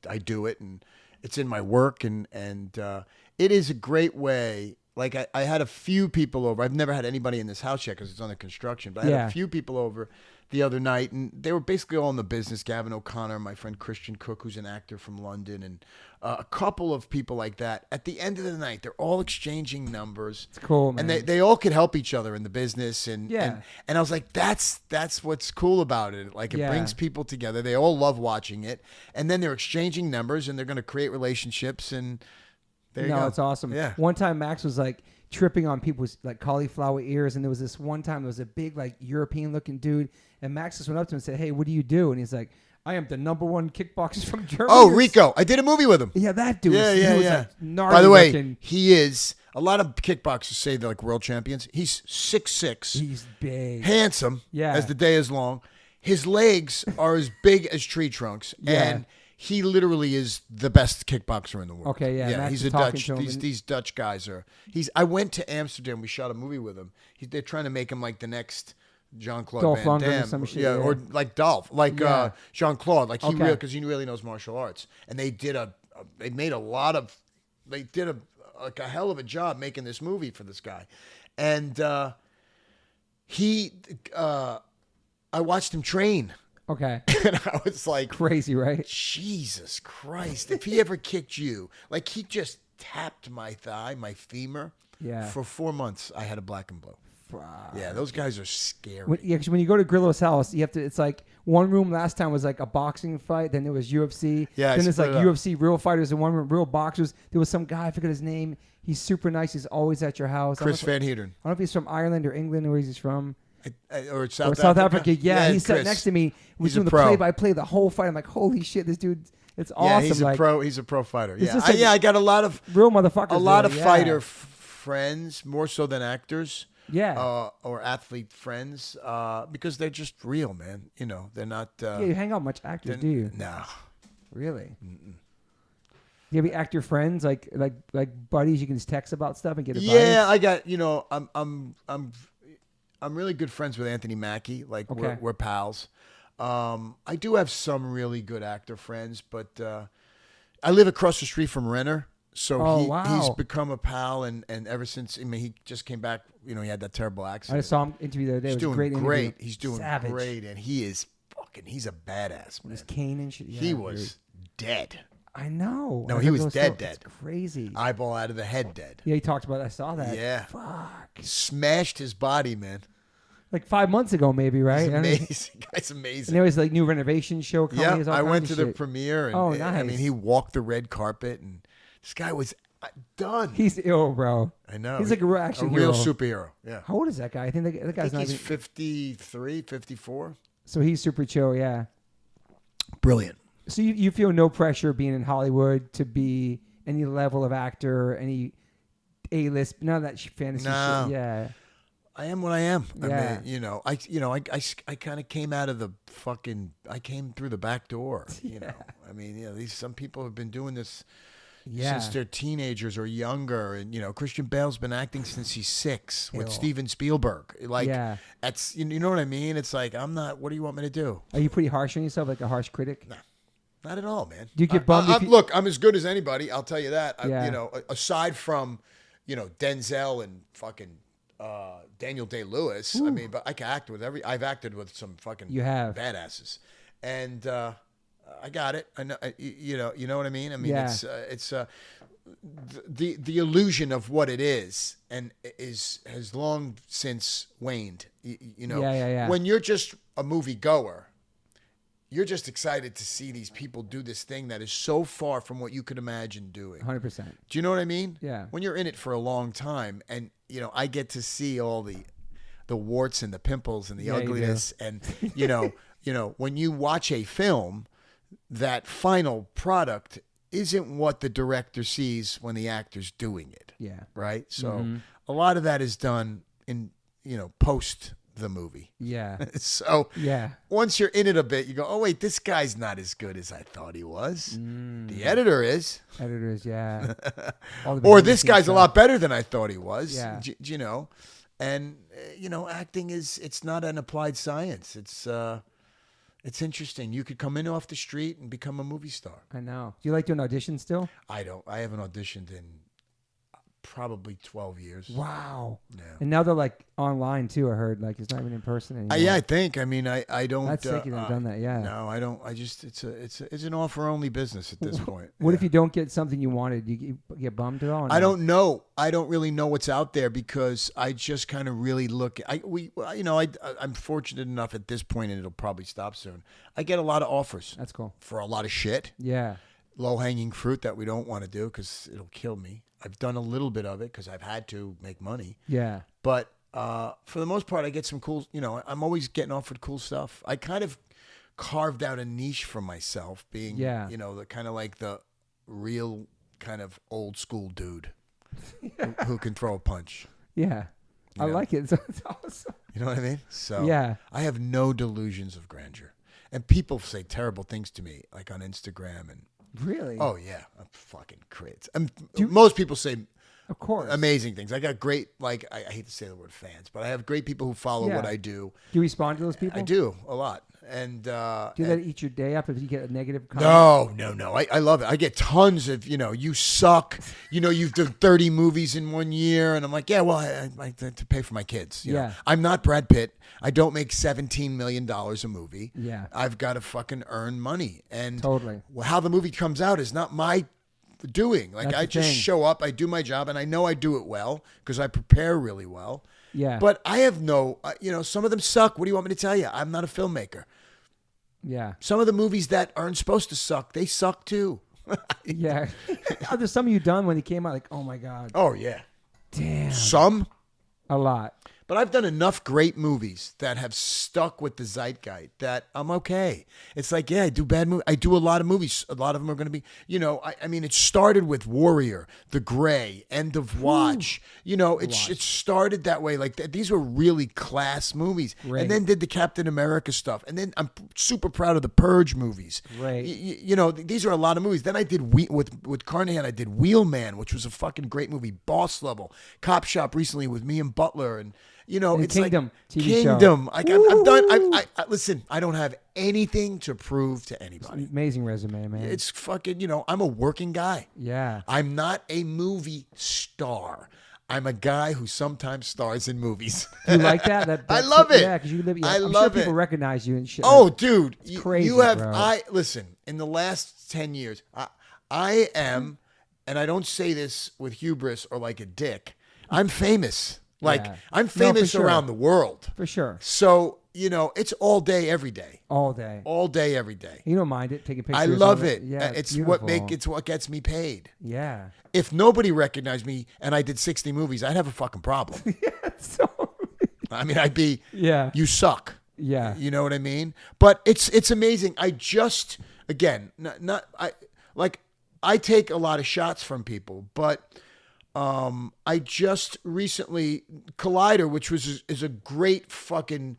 I do it, and it's in my work, and it is a great way. Like I had a few people over. I've never had anybody in this house yet because it's under construction. But I had a few people over the other night, and they were basically all in the business. Gavin O'Connor, my friend Christian Cook, who's an actor from London, and a couple of people like that. At the end of the night, they're all exchanging numbers. It's cool, man. And they all could help each other in the business, and Yeah. and I was like, that's what's cool about it. Like it brings people together. They all love watching it, and then they're exchanging numbers, and they're going to create relationships, and there you go. No, it's awesome. Yeah. One time Max was like tripping on people's like cauliflower ears, and there was this one time there was a big like European looking dude, and Max just went up to him and said, "Hey, what do you do?" And he's like, "I am the #1 kickboxer from Germany." Oh, Rico! I did a movie with him. Yeah, that dude. Yeah, he yeah, was, yeah. like, gnarly By the way, looking. he is. A lot of kickboxers say they're like world champions. He's 6'6", He's big. handsome. Yeah. As the day is long, his legs are as big as tree trunks, Yeah. and he literally is the best kickboxer in the world. Okay, yeah, Max he's was a talking Dutch. to him, and- These Dutch guys are. I went to Amsterdam. We shot a movie with him. They're trying to make him like the next Jean-Claude Dolph Van Lundgren or Damme, some shit, yeah, yeah. or like Dolph, like Yeah. Jean-Claude, like Okay. because he really knows martial arts, and they did they made a lot of, they did a hell of a job making this movie for this guy, and I watched him train, Okay. and I was like, Crazy, right? Jesus Christ, if he ever kicked you, like he just tapped my thigh, my femur. Yeah. For 4 months, I had a black and blue. Wow. Yeah, those guys are scary. Because when you go to Grillo's house, you have to. It's like one room last time was like a boxing fight. Then there was UFC. Yeah, I Then there's like split it up. UFC real fighters in one room, real boxers. There was some guy, I forget his name. He's super nice. He's always at your house. Chris I don't know Van if- Heerden. I don't know if he's from Ireland or England or where he's from. Or South, Or South Africa. Yeah, he sat Chris. next to me. We He's was a doing the pro. play-by-play the whole fight. I'm like, holy shit, this dude, it's Yeah, awesome. he's a like, pro. He's a pro fighter. It's Yeah, just like- I got a lot of real motherfuckers. fighter fighter. friends, more so than actors. Yeah. Or athlete friends, because they're just real, man. You know, they're not. Yeah, you hang out much actors, do you? No. Really? Do you have any actor friends, like buddies you can just text about stuff and get advice? Yeah, I got. I'm I'm really good friends with Anthony Mackie. Like Okay. we're pals. I do have some really good actor friends, but I live across the street from Renner. So he's wow. become a pal, and ever since, I mean, he just came back. You know, he had that terrible accident. I just saw him interview the other day. He's It was a doing great interview. great. He's doing Savage. great, and he's a badass, man. His cane and shit. Yeah, He was dead. I know. No, I he heard was those dead, stories. dead. It's crazy. Eyeball out of the head, dead. Yeah, he talked about it. I saw that. Yeah. Fuck. Smashed his body, man. Like 5 months ago, maybe, right? He's I don't know. amazing. Guy's And amazing. there was like new renovation show coming. Yeah, There's all I kinds went of to the shit. premiere, and Oh, I mean, nice. he walked the red carpet, and this guy was done. He's ill, bro. I know. He's like a real action real hero. superhero. Yeah. How old is that guy? I think that I guy's think not he's even. 53, 54. So he's super chill, yeah. Brilliant. So you feel no pressure being in Hollywood to be any level of actor, any A-list, none of that fantasy No. shit. Yeah. I am what I am. Yeah. I mean, I kind of came out of the fucking. I came through the back door. You know. I mean, some people have been doing this Yeah. since they're teenagers or younger, and Christian Bale's been acting since he's 6 with Ew. Steven Spielberg. Like, Yeah. that's you know what I mean. It's like I'm not. What do you want me to do? Are you pretty harsh on yourself, like a harsh critic? Not at all, man. Do you get bummed if you- Look, I'm as good as anybody. I'll tell you that. Yeah. Aside from, Denzel and fucking Daniel Day-Lewis. I mean, but I can act with I've acted with some fucking You have. badasses, and I got it. I know. You know what I mean. I mean, Yeah. it's the illusion of what it is, and has long since waned. Yeah. When you're just a movie goer, you're just excited to see these people do this thing that is so far from what you could imagine doing. 100%. Do you know what I mean? Yeah. When you're in it for a long time, and I get to see all the warts and the pimples and the Yeah, you do. ugliness, and when you watch a film, that final product isn't what the director sees when the actor's doing it. Yeah. Right? So Mm-hmm. a lot of that is done in post the movie. Yeah. So Yeah. once you're in it a bit, you go, oh, wait, this guy's not as good as I thought he was. Mm. The editor is. Editors, yeah. All the Or behind the this scenes guy's a stuff. lot better than I thought he was. Yeah. And, acting it's not an applied science. It's interesting. You could come in off the street and become a movie star. I know. Do you like doing auditions still? I don't. I haven't auditioned in probably 12 years. Wow. Yeah. And now they're like online too. I heard like it's not even in person anymore. Yeah, I think. I mean, I don't. That's sick. You haven't done that. Yeah. No, I don't. I just it's an offer only business at this point. What Yeah. if you don't get something you wanted? You get bummed at all? or I no? don't know. I don't really know what's out there because I just kind of really look. I'm fortunate enough at this point, and it'll probably stop soon. I get a lot of offers That's cool. for a lot of shit, Yeah. low hanging fruit that we don't want to do because it'll kill me. I've done a little bit of it because I've had to make money, Yeah. but for the most part, I get some cool. I'm always getting offered cool stuff. I kind of carved out a niche for myself, being the kind of like the real kind of old school dude who can throw a punch. Yeah. I know? like it. It's awesome. You know what I mean? So Yeah. I have no delusions of grandeur. And people say terrible things to me, like on Instagram. And Really? oh, yeah, I'm fucking crazy. you- Most people say Of course. amazing things. I got great, I hate to say the word fans, but I have great people who follow Yeah. what I do. Do you respond to those people? I do a lot. And Do you let it eat your day up if you get a negative comment? No. I love it. I get tons of, you suck. You've done 30 movies in 1 year. And I'm like, yeah, well, I like to pay for my kids. Yeah. I'm not Brad Pitt. I don't make $17 million a movie. Yeah. I've got to fucking earn money. And Totally. how the movie comes out is not my doing. Like, That's I the just thing. show up, I do my job, and I know I do it well because I prepare really well. Yeah. But I have no, some of them suck. What do you want me to tell you? I'm not a filmmaker. Yeah. Some of the movies that aren't supposed to suck, they suck too. Yeah. Are there some of you done when you came out like, oh my God. Oh, yeah. Damn. Some, A lot. but I've done enough great movies that have stuck with the zeitgeist that I'm okay. It's like, yeah, I do bad movies. I do a lot of movies. A lot of them are going to be, I mean, it started with Warrior, The Gray, End of Watch. It started that way. Like these were really class movies. Right. And then did the Captain America stuff. And then I'm super proud of the Purge movies. Right. These are a lot of movies. Then I did with Carnahan, I did Wheelman, which was a fucking great movie. Boss Level, Cop Shop recently with me and Butler, You know, And it's Kingdom like TV show. Kingdom. I've done. I listen. I don't have anything to prove to anybody. Amazing resume, man. It's fucking. You know, I'm a working guy. Yeah. I'm not a movie star. I'm a guy who sometimes stars in movies. Do you like that? I love it. Yeah, because you live. Yeah, I I'm love sure people it. recognize you and shit. Oh, like, dude, crazy, you have. bro. Listen. In the last 10 years, I am, and I don't say this with hubris or like a dick. I'm famous. Like Yeah. I'm No, for famous sure. around the world. For sure. So you know, it's all day, every day. All day. All day, every day. You don't mind it taking pictures. I love of it. Yeah, It's beautiful. what gets me paid. Yeah. If nobody recognized me and I did 60 movies, I'd have a fucking problem. So. I mean, I'd be. Yeah. You suck. Yeah. You know what I mean? But it's amazing. I just again I take a lot of shots from people, but I just recently Collider, which is a great fucking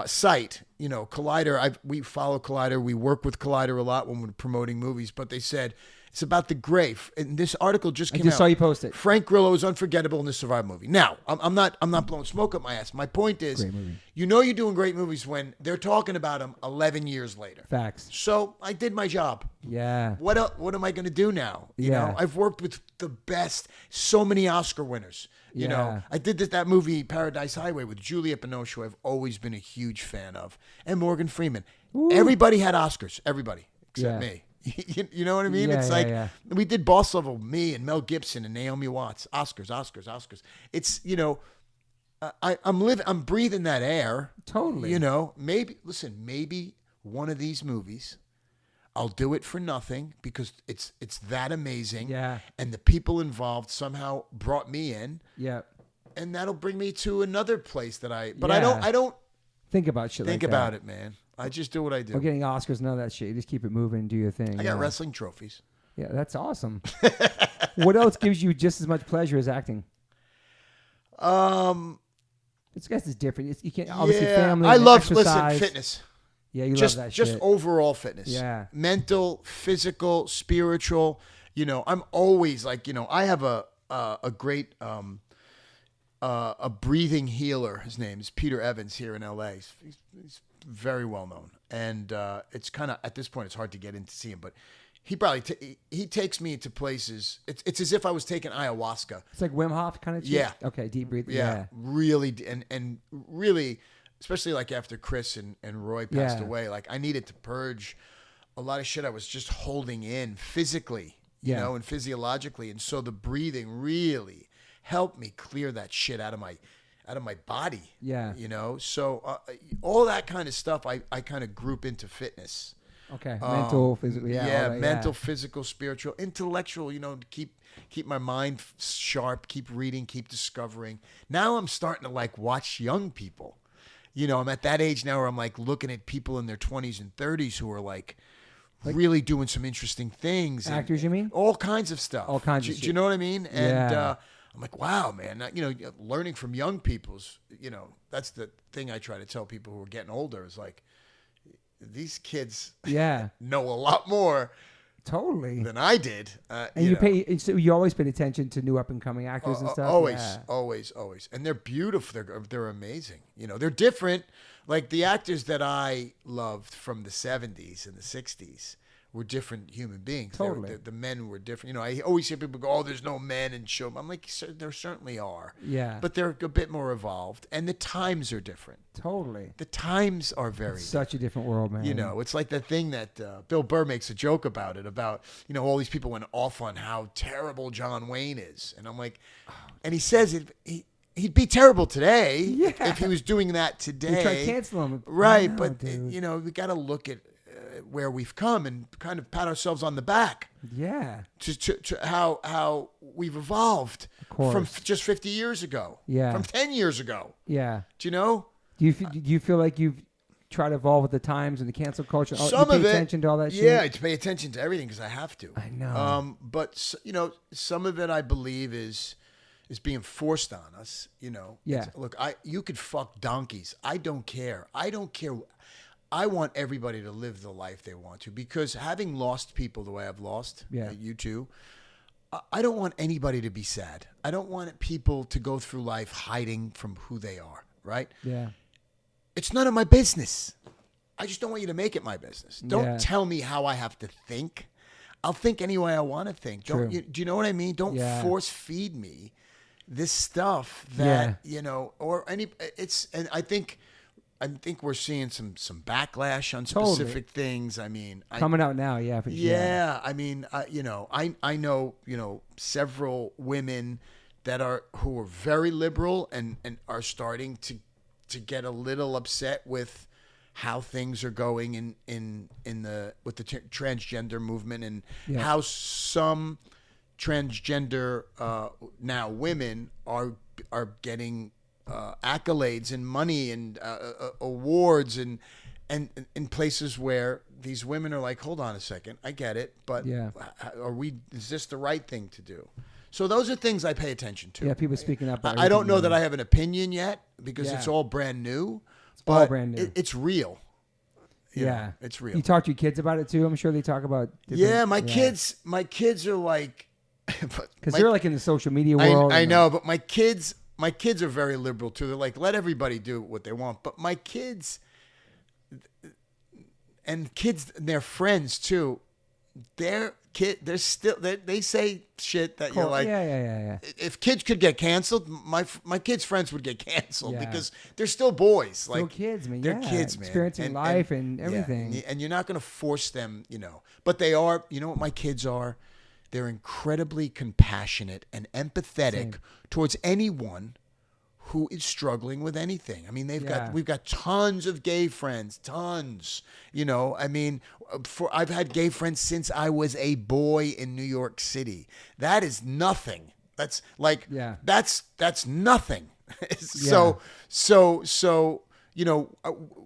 site. You know, Collider. We follow Collider. We work with Collider a lot when we're promoting movies. But they said it's about the gray. And this article just came out. I just saw you post it. Frank Grillo is unforgettable in this survival movie. Now, I'm not blowing smoke up my ass. My point is, Great movie. you know, you're doing great movies when they're talking about them 11 years later. Facts. So I did my job. Yeah. What am I going to do now? You Yeah. know, I've worked with the best, so many Oscar winners. You know, Yeah. I did that movie Paradise Highway with Juliette Binoche, who I've always been a huge fan of, and Morgan Freeman. Everybody had Oscars. Everybody except Yeah. me. You know what I mean? Yeah, It's yeah, like yeah. we did Boss Level, me and Mel Gibson and Naomi Watts. Oscars. It's, you know, I'm breathing that air. Totally. You know, maybe one of these movies, I'll do it for nothing because it's that amazing. Yeah. And the people involved somehow brought me in, Yeah. and that'll bring me to another place that I Yeah. don't Think about shit think like about that. it, man. I just do what I do. Or getting Oscars, none of that shit. You just keep it moving, do your thing. I yeah. got wrestling trophies. Yeah, that's awesome. What else gives you just as much pleasure as acting? It's guess it's different. You can't obviously family. I and love exercise. fitness. Yeah, you Just love that just shit. overall fitness. Yeah. Mental, physical, spiritual. You know, I'm always like, you know, I have a great a breathing healer. His name is Peter Evans here in LA. He's very well known, and it's kind of at this point it's hard to get in to see him, but he probably he takes me to places. It's as if I was taking ayahuasca. It's like Wim Hof kind of shit. Yeah. Okay, deep breath. Yeah, really, and really, especially like after Chris and Roy passed Yeah. away, like I needed to purge a lot of shit I was just holding in physically, you Yeah. know, and physiologically, and so the breathing really helped me clear that shit out of my body. Yeah. You know, so all that kind of stuff I kind of group into fitness. Okay. Mental, physical. Yeah. all that, Mental, physical, spiritual, intellectual, you know, to keep my mind sharp, keep reading, keep discovering. Now I'm starting to like watch young people. You know, I'm at that age now where I'm like looking at people in their 20s and 30s who are like really doing some interesting things. Actors, you mean? All kinds of stuff. All kinds of Do shit. you know what I mean? And Yeah. I'm like, wow, man. You know, learning from young people's, you know, that's the thing I try to tell people who are getting older is like, these kids Yeah. know a lot more Totally. than I did. And you pay. So you always pay attention to new up and coming actors and stuff. Always, Yeah. always. And they're beautiful. They're amazing. You know, they're different. Like the actors that I loved from the 70s and the 60s were different human beings. Totally. The men were different. You know, I always hear people go, "Oh, there's no men in show." I'm like, there certainly are. Yeah. But they're a bit more evolved, and the times are different. Totally. The times are very It's such a different world, man. You know, it's like the thing that Bill Burr makes a joke about it, about, you know, all these people went off on how terrible John Wayne is. And I'm like, and he says he'd be terrible today if he was doing that today. You try to cancel him. Right. No, But, dude. you know, we got to look at where we've come and kind of pat ourselves on the back Yeah. to how we've evolved course. from just 50 years ago. Yeah. From 10 years ago. Yeah. Do you know? Do you feel like you've tried to evolve with the times and the cancel culture? Some you of pay it, attention to all that shit? yeah, to pay attention to everything because I have to. I know. But you know, some of it I believe is being forced on us. You know, Yeah. Look, you could fuck donkeys. I don't care. I want everybody to live the life they want to because having lost people the way I've lost, Yeah. you too, I don't want anybody to be sad. I don't want people to go through life hiding from who they are, right? Yeah. It's none of my business. I just don't want you to make it my business. Don't Yeah. tell me how I have to think. I'll think any way I want to think. True. Do you know what I mean? Don't Yeah. force feed me this stuff that, you know, or any, and I think we're seeing some backlash on specific things. I mean, Coming out now, yeah. For sure. yeah, I mean, you know, I know, you know, several women who are very liberal and are starting to get a little upset with how things are going with the transgender movement and how some transgender now women are getting accolades and money and awards and in places where these women are like, hold on a second, I get it, but is this the right thing to do? So those are things I pay attention to. Yeah, people speaking up. I don't know that I have an opinion yet because it's all brand new. But all brand new. It's real. You know, it's real. You talk to your kids about it too. I'm sure they talk about. My kids are like, because they're like in the social media world. I know, but my kids are very liberal too. They're like, let everybody do what they want. But my kids and their friends too, they're still they say shit that you're like, yeah. If kids could get canceled, my kids' friends would get canceled because they're still boys. Still Like kids, man. They're kids, man. Experiencing life and everything. Yeah. And you're not going to force them, you know. But they are. You know what my kids are? They're incredibly compassionate and empathetic towards anyone who is struggling with anything. I mean, we've got tons of gay friends, tons. You know, I mean, I've had gay friends since I was a boy in New York City. That is nothing. That's like that's nothing. So you know,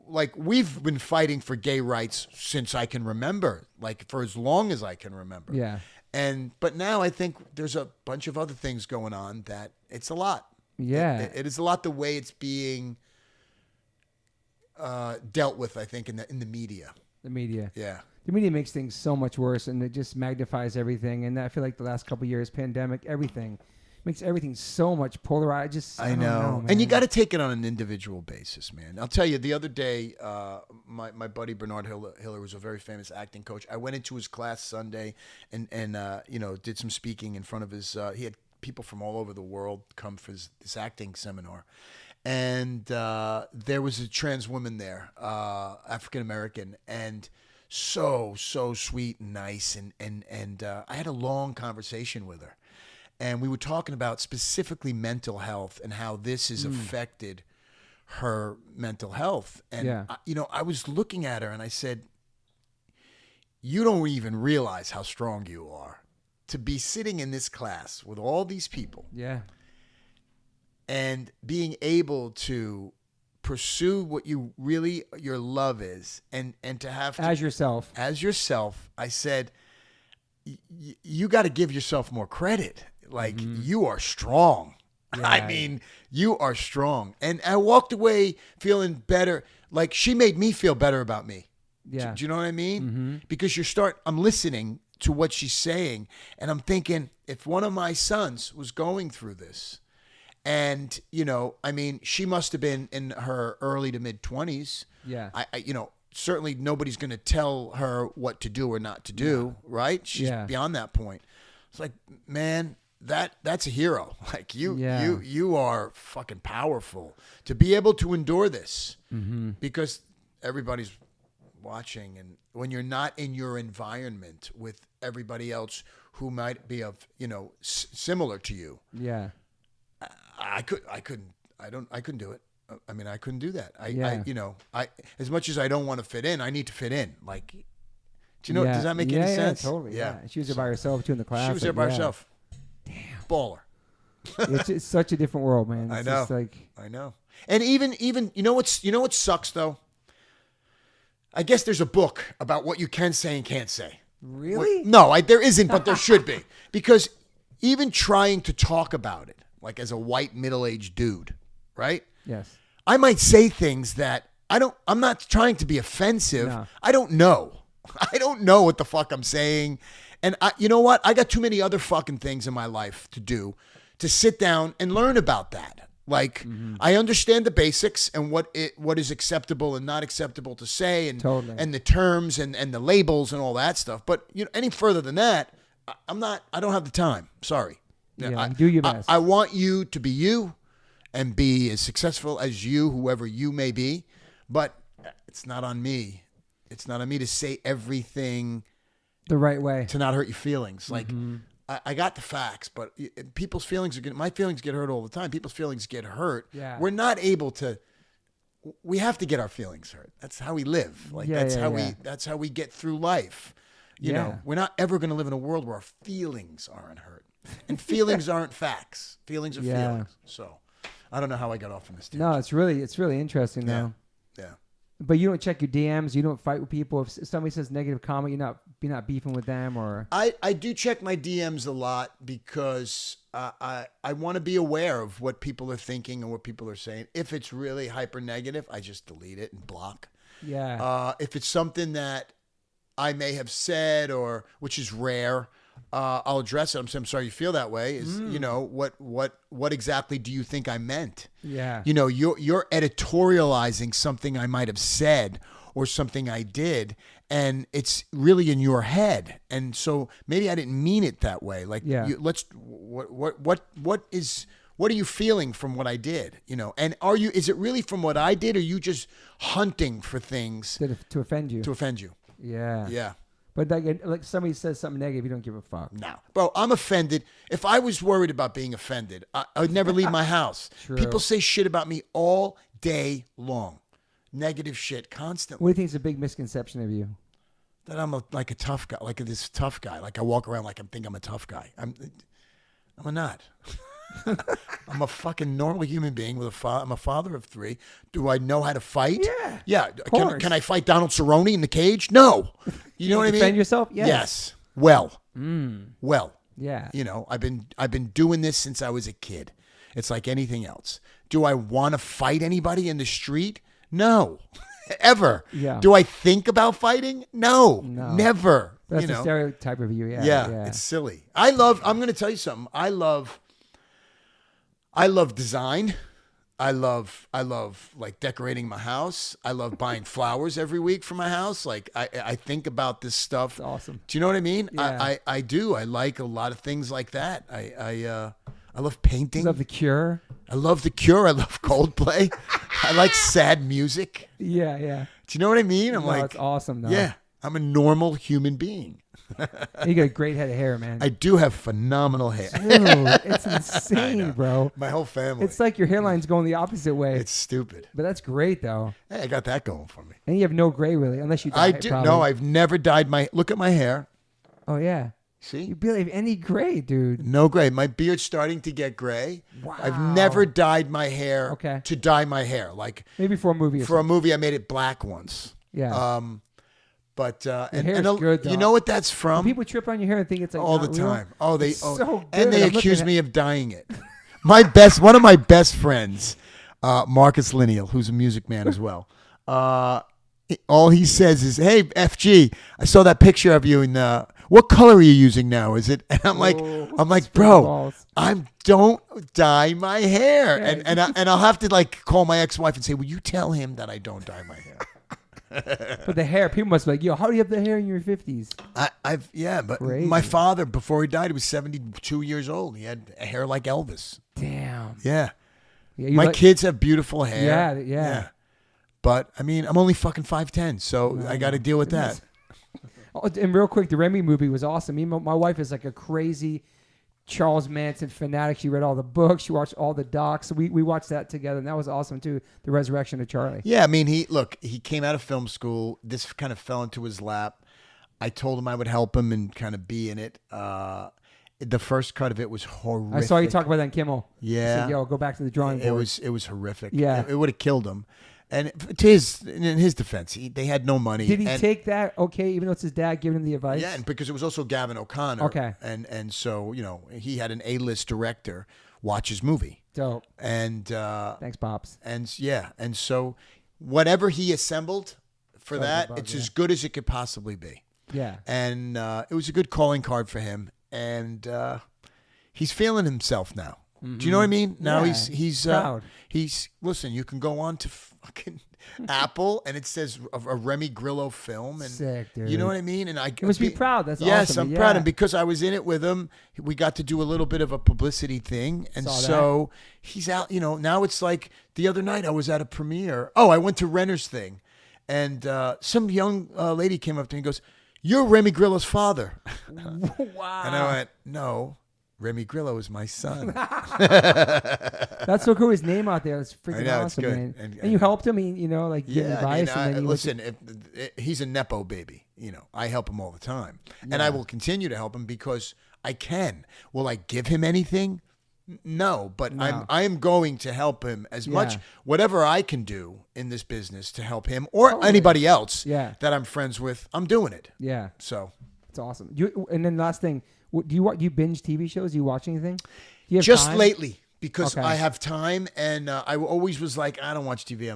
like we've been fighting for gay rights since I can remember, like for as long as I can remember. Yeah. But now I think there's a bunch of other things going on that it's a lot. Yeah. It is a lot the way it's being dealt with, I think, in the media. The media. Yeah. The media makes things so much worse, and it just magnifies everything. And I feel like the last couple of years, pandemic, everything makes everything so much polarized. I don't know, man. And you got to take it on an individual basis, man. I'll tell you, the other day, my buddy Bernard Hiller was a very famous acting coach. I went into his class Sunday and you know, did some speaking in front of his. He had people from all over the world come for this acting seminar. And there was a trans woman there, African American, and so sweet and nice. And I had a long conversation with her. And we were talking about specifically mental health and how this has affected her mental health. And, you know, I was looking at her and I said, you don't even realize how strong you are to be sitting in this class with all these people. Yeah. And being able to pursue what your love is and to have to, as yourself, I said, you got to give yourself more credit. Like you are strong. Yeah. I mean, you are strong. And I walked away feeling better. Like she made me feel better about me. Yeah. Do you know what I mean? Mm-hmm. Because I'm listening to what she's saying and I'm thinking, if one of my sons was going through this, and, you know, I mean, she must have been in her early to mid 20s. Yeah. I you know, certainly nobody's going to tell her what to do or not to do, right? She's beyond that point. It's like, man, that's a hero. Like you are fucking powerful to be able to endure this because everybody's watching. And when you're not in your environment with everybody else who might be of, you know, similar to you. Yeah. I couldn't do it. I mean, I couldn't do that. I as much as I don't want to fit in, I need to fit in. Like, do you know, does that make any sense? Yeah, totally. Yeah. She was there by herself too in the class. She was there by herself. Damn. Baller. It's such a different world, man. It's just like, I know. And even, you know what sucks though? I guess there's a book about what you can say and can't say. Really? No, there isn't, but there should be. Because even trying to talk about it, like as a white middle-aged dude, right? Yes. I might say things that I'm not trying to be offensive. No. I don't know. I don't know what the fuck I'm saying. And you know what? I got too many other fucking things in my life to do to sit down and learn about that. Like, I understand the basics and what is acceptable and not acceptable to say, and and the terms and the labels and all that stuff. But any further than that, I don't have the time. Sorry. Yeah, do your best. I want you to be you and be as successful as you, whoever you may be. But it's not on me. It's not on me to say everything the right way to not hurt your feelings. Like, I got the facts, but people's feelings my feelings get hurt all the time. People's feelings get hurt. Yeah. We're not able to. We have to get our feelings hurt. That's how we live. Like that's how we get through life. You know, we're not ever going to live in a world where our feelings aren't hurt, and feelings aren't facts. Feelings are feelings. So, I don't know how I got off on this. No, it's really interesting though. Yeah. But you don't check your DMs. You don't fight with people. If somebody says negative comment, you're not beefing with them, or I do check my DMs a lot because I want to be aware of what people are thinking and what people are saying. If it's really hyper negative, I just delete it and block. Yeah. If it's something that I may have said, or which is rare, I'll address it. I'm sorry you feel that way. What exactly do you think I meant? Yeah. You're editorializing something I might have said or something I did, and it's really in your head. And so maybe I didn't mean it that way. Like, what are you feeling from what I did? And is it really from what I did, or are you just hunting for things to offend you? To offend you. Yeah. Yeah. But like somebody says something negative, you don't give a fuck. No. Bro, I'm offended. If I was worried about being offended, I would never leave my house. True. People say shit about me all day long. Negative shit constantly. What do you think is a big misconception of you? That I'm like a tough guy, like this tough guy. Like I walk around like I think I'm a tough guy. I'm not. I'm a fucking normal human being with I'm a father of 3. Do I know how to fight? Yeah. Yeah. Can I fight Donald Cerrone in the cage? No. You know what I mean? Defend yourself? Yes. Well. Well. Yeah. I've been doing this since I was a kid. It's like anything else. Do I want to fight anybody in the street? No. Ever. Yeah. Do I think about fighting? No. Never. That's the stereotype of you. Yeah. It's silly. I'm going to tell you something. I love design. I love like decorating my house. I love buying flowers every week for my house. Like I think about this stuff. That's awesome. Do you know what I mean? Yeah. I do. I like a lot of things like that. I love painting. You love The Cure. I love The Cure. I love Coldplay. I like sad music. Yeah. Do you know what I mean? It's awesome though. Yeah, I'm a normal human being. You got a great head of hair, man. I do have phenomenal hair. Dude, it's insane, bro. My whole family. It's like your hairline's going the opposite way. It's stupid. But that's great, though. Hey, I got that going for me. And you have no gray, really, unless you dye I it, do. probably. No, I've never dyed my... Look at my hair. Oh, yeah. See? You barely have any gray, dude. No gray. My beard's starting to get gray. Wow. I've never dyed my hair Okay. to dye my hair. Like maybe for a movie or For a movie, I made it black once. Yeah. But hair's good, though. you know what that's from? People trip on your hair and think it's like all the not real. time. Oh, they so good. and they I'm accuse looking me of dyeing it. One of my best friends, Marcus Lineal, who's a music man as well. All he says is, "Hey, FG, I saw that picture of you in what color are you using now? Is it?" And I'm like, bro, don't dye my hair, Yeah. and I'll have to like call my ex-wife and say, "Will you tell him that I don't dye my hair?" But the hair, people must be like, yo, how do you have the hair in your 50s? But Crazy. my father, before he died, he was 72 years old. He had hair like Elvis. Damn. Yeah. Yeah, My kids have beautiful hair. Yeah. But I mean, I'm only fucking 5'10", so I got to deal with that. Oh, and real quick, the Remy movie was awesome. My wife is like a crazy Charles Manson fanatic. She read all the books. She watched all the docs. So we watched that together, and that was awesome too. The Resurrection of Charlie. Yeah, I mean, he came out of film school. This kind of fell into his lap. I told him I would help him and kind of be in it. The first cut of it was horrific. I saw you talk about that in Kimmel. Yeah. He said, yo, go back to the drawing board. It was horrific. Yeah. It would have killed him. And in his defense, they had no money. Did he take that okay, even though it's his dad giving him the advice? Yeah, and because it was also Gavin O'Connor. Okay. And so, he had an A-list director watch his movie. Dope. And thanks, Pops. and so whatever he assembled for That was that. a bug, It's yeah. as good as it could possibly be. Yeah. And it was a good calling card for him. And he's feeling himself now. Do you know what I mean? Now Yeah, he's proud. listen, you can go on to fucking Apple and it says a Remy Grillo film, and Sick, dude. you know what I mean? And You must be proud. That's yes, awesome. I'm proud. And because I was in it with him, we got to do a little bit of a publicity thing. And Saw that. so he's out, now it's like the other night I was at a premiere. Oh, I went to Renner's thing, and some young lady came up to me and goes, "You're Remy Grillo's father." Wow. And I went, "No, Remy Grillo is my son." That's so cool. His name out there. That's freaking I know, it's awesome, good. man. And- And you helped him, like give advice. And then you listen, he's a Nepo baby. I help him all the time. And I will continue to help him because I can. Will I give him anything? No, but No. I am going to help him as much, Yeah. whatever I can do in this business to help him or Totally. anybody else Yeah. that I'm friends with. I'm doing it. Yeah, So it's awesome. And then last thing, do you binge TV shows? Do you watch anything? Do you have just time? lately, because Okay. I have time, and I always was like, I don't watch TV.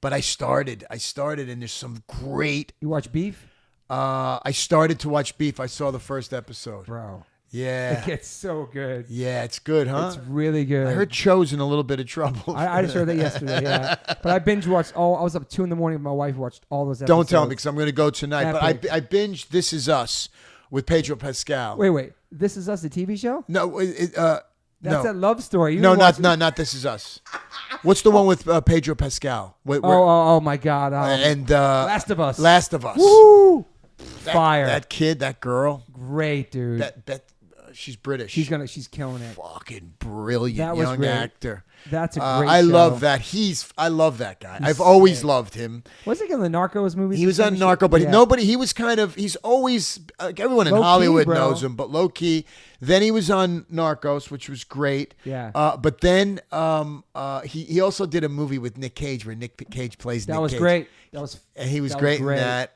But I started, and there's some great. You watch Beef, I started to watch Beef. I saw the first episode. bro. Yeah, It gets so good. yeah, it's good, huh? It's really good. I heard Cho's in a little bit of trouble. I just heard that yesterday. Yeah, but I binge watched all. I was up 2 a.m. with my wife. Watched all those episodes. Don't tell me because I'm going to go tonight. Epic. But I binged This Is Us with Pedro Pascal. Wait. This Is Us, the TV show? No, That's no. that love story. You No, were watching- not This Is Us. What's the one with Pedro Pascal? Oh my God. And Last of Us. Last of Us. Woo! That- Fire. That kid, that girl, Great, dude. she's British. She's killing it. fucking brilliant That was young great. actor. That's a great I show. love that. I love that guy. He's I've always sick. loved him. Was he in the Narcos movies? He was on Narco, but he was kind of, he's always, everyone in Low key, Hollywood bro. knows him, but low key. Then he was on Narcos, which was great. Yeah. But then he also did a movie with Nick Cage where Nick Cage plays Nick Cage. That was great. And he was that great in that.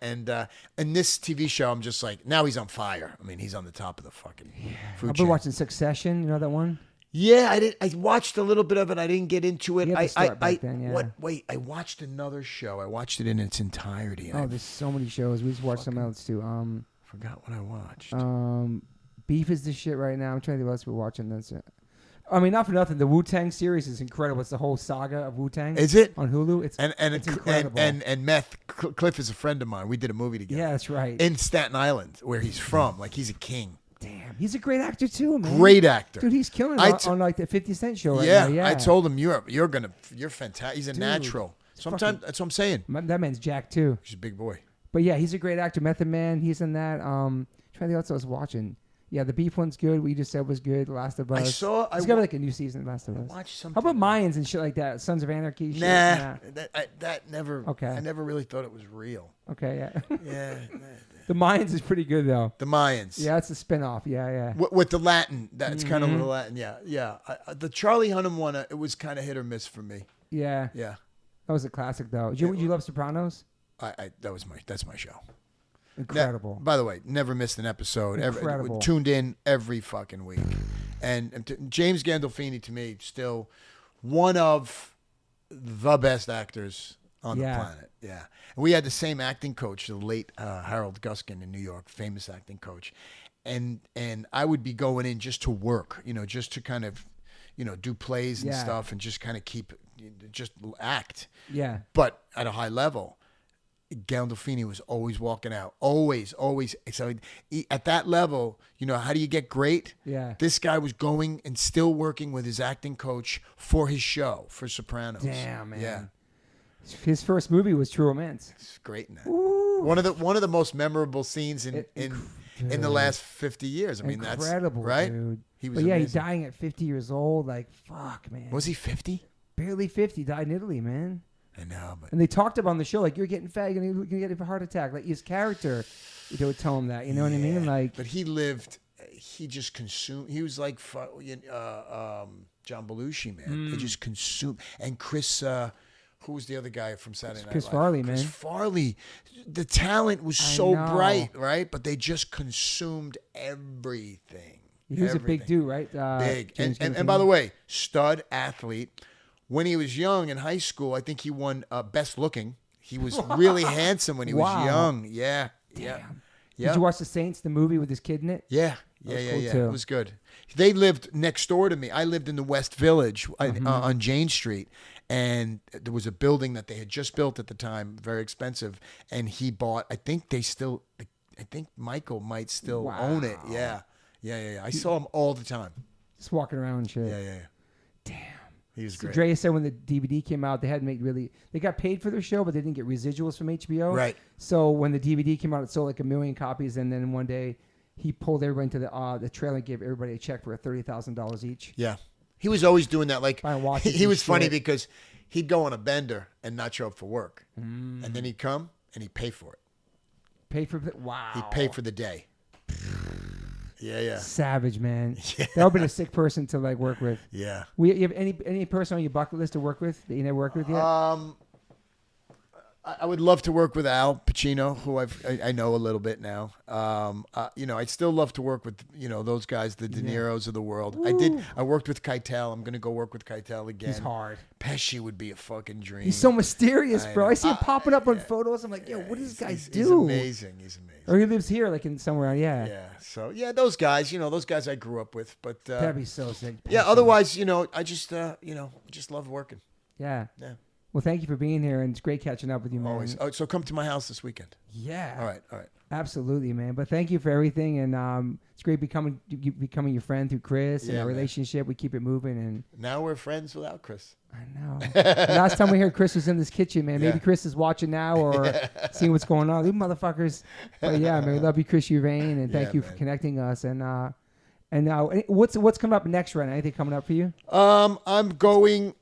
And this TV show, I'm just like, now he's on fire. I mean, he's on the top of the fucking food I've chain. been watching Succession. You know that one? Yeah, I watched a little bit of it. I didn't get into it. You had to start back then, yeah. Wait, I watched another show. I watched it in its entirety. And Oh, I there's so many shows. We just watched some else too. forgot what I watched. Beef is the shit right now. I'm trying to think what else we're watching. That's it. I mean, not for nothing. The Wu-Tang series is incredible. It's the whole saga of Wu-Tang. Is it? On Hulu. It's incredible. And Meth Cliff is a friend of mine. We did a movie together. Yeah, that's right. In Staten Island, where he's from. Like, he's a king. Damn, he's a great actor too, man. Great actor. Dude, he's killing it on like the 50 Cent show right now. Yeah, I told him you're fantastic. He's a Dude, natural. Sometimes that's what I'm saying. That man's jacked too. He's a big boy. But yeah, he's a great actor. Method Man, he's in that. Trying to think what else I was watching. Yeah, the Beef one's good. What you just said was good. Last of Us. It's got like a new season. Last of Us. Watch something. How about Mayans and shit like that? Sons of Anarchy. Shit? Nah, that never. Okay. I never really thought it was real. Okay, yeah. Yeah. The Mayans is pretty good though. The Mayans. Yeah, it's a spinoff. Yeah. With the Latin, that's kind Mm-hmm. of the Latin. Yeah. The Charlie Hunnam one, it was kind of hit or miss for me. Yeah. Yeah. That was a classic though. You love Sopranos? That's my show. Incredible. By the way, never missed an episode. Incredible. Tuned in every fucking week. And James Gandolfini, to me, still one of the best actors on the planet. Yeah. And we had the same acting coach, the late Harold Guskin in New York, famous acting coach. And I would be going in just to work, just to kind of, do plays and stuff and just kind of just act. Yeah. But at a high level. Gandolfini was always walking out. Always. So at that level, how do you get great? Yeah. This guy was going and still working with his acting coach for his show, for Sopranos. Damn, man. Yeah. His first movie was True Romance. It's great in that. Ooh. One of the most memorable scenes in the last 50 years. I mean, incredible, that's right. Dude. He was But yeah, he's amazing. dying at 50 years old. Like, fuck, man. Was he 50? Barely 50. Died in Italy, man. I know, but And they talked about on the show, like, you're getting fat, you're going to get a heart attack. Like, his character, they would tell him that. You know what I mean? Like, but he just consumed. He was like John Belushi, man. He just consumed. And Chris, who was the other guy from Saturday Night Chris Live? Farley, Chris man. Farley. The talent was so know. bright, right? But they just consumed everything. he was a big Everything. dude, right? Big. James And by the way, stud athlete. When he was young in high school, I think he won Best Looking. He was really handsome when he was Wow. young. Yeah. Damn. Yeah. Did you watch The Saints, the movie with his kid in it? Yeah. That was Yeah. cool, Yeah. too. It was good. They lived next door to me. I lived in the West Village on Jane Street. And there was a building that they had just built at the time, very expensive. And he bought, I think Michael might still own it. Yeah. Yeah. I saw him all the time. Just walking around and shit. Yeah. Damn. He was So great. Drea said when the DVD came out, they hadn't made they got paid for their show, but they didn't get residuals from HBO. Right. So when the DVD came out, it sold like 1 million copies, and then one day he pulled everybody into the trailer and gave everybody a check for $30,000 each. Yeah. He was always doing that. Like, Buying watches he and was funny shit. because he'd go on a bender and not show up for work. And then he'd come and he'd pay for it. Pay for wow. He'd pay for the day. Yeah. Savage, man. Yeah. That would have been a sick person to like work with. Yeah. You have any person on your bucket list to work with that you never worked with yet? I would love to work with Al Pacino, who I know a little bit now. I'd still love to work with, those guys, the De Niro's of the world. Ooh. I worked with Keitel. I'm going to go work with Keitel again. He's hard. Pesci would be a fucking dream. He's so mysterious, I bro. know. I see him popping up on photos. I'm like, yo, what does this guy do? He's amazing. He's amazing. Or he lives here, like in somewhere. Yeah. Yeah. So those guys, those guys I grew up with. But That'd be so sick. yeah. Otherwise, I just just love working. Yeah. Yeah. Well, thank you for being here, and it's great catching up with you, man. Always. Oh, so come to my house this weekend. Yeah. All right. Absolutely, man. But thank you for everything, and it's great becoming your friend through Chris and Yeah, our man. relationship. We keep it moving, and Now we're friends without Chris. I know. Last time we heard Chris was in this kitchen, man. Maybe Yeah. Chris is watching now or seeing what's going on. These motherfuckers. But yeah, man, we love you, Chris Uvain, and thank Yeah, you for man. connecting us. And now, what's coming up next, Ren? Anything coming up for you? I'm going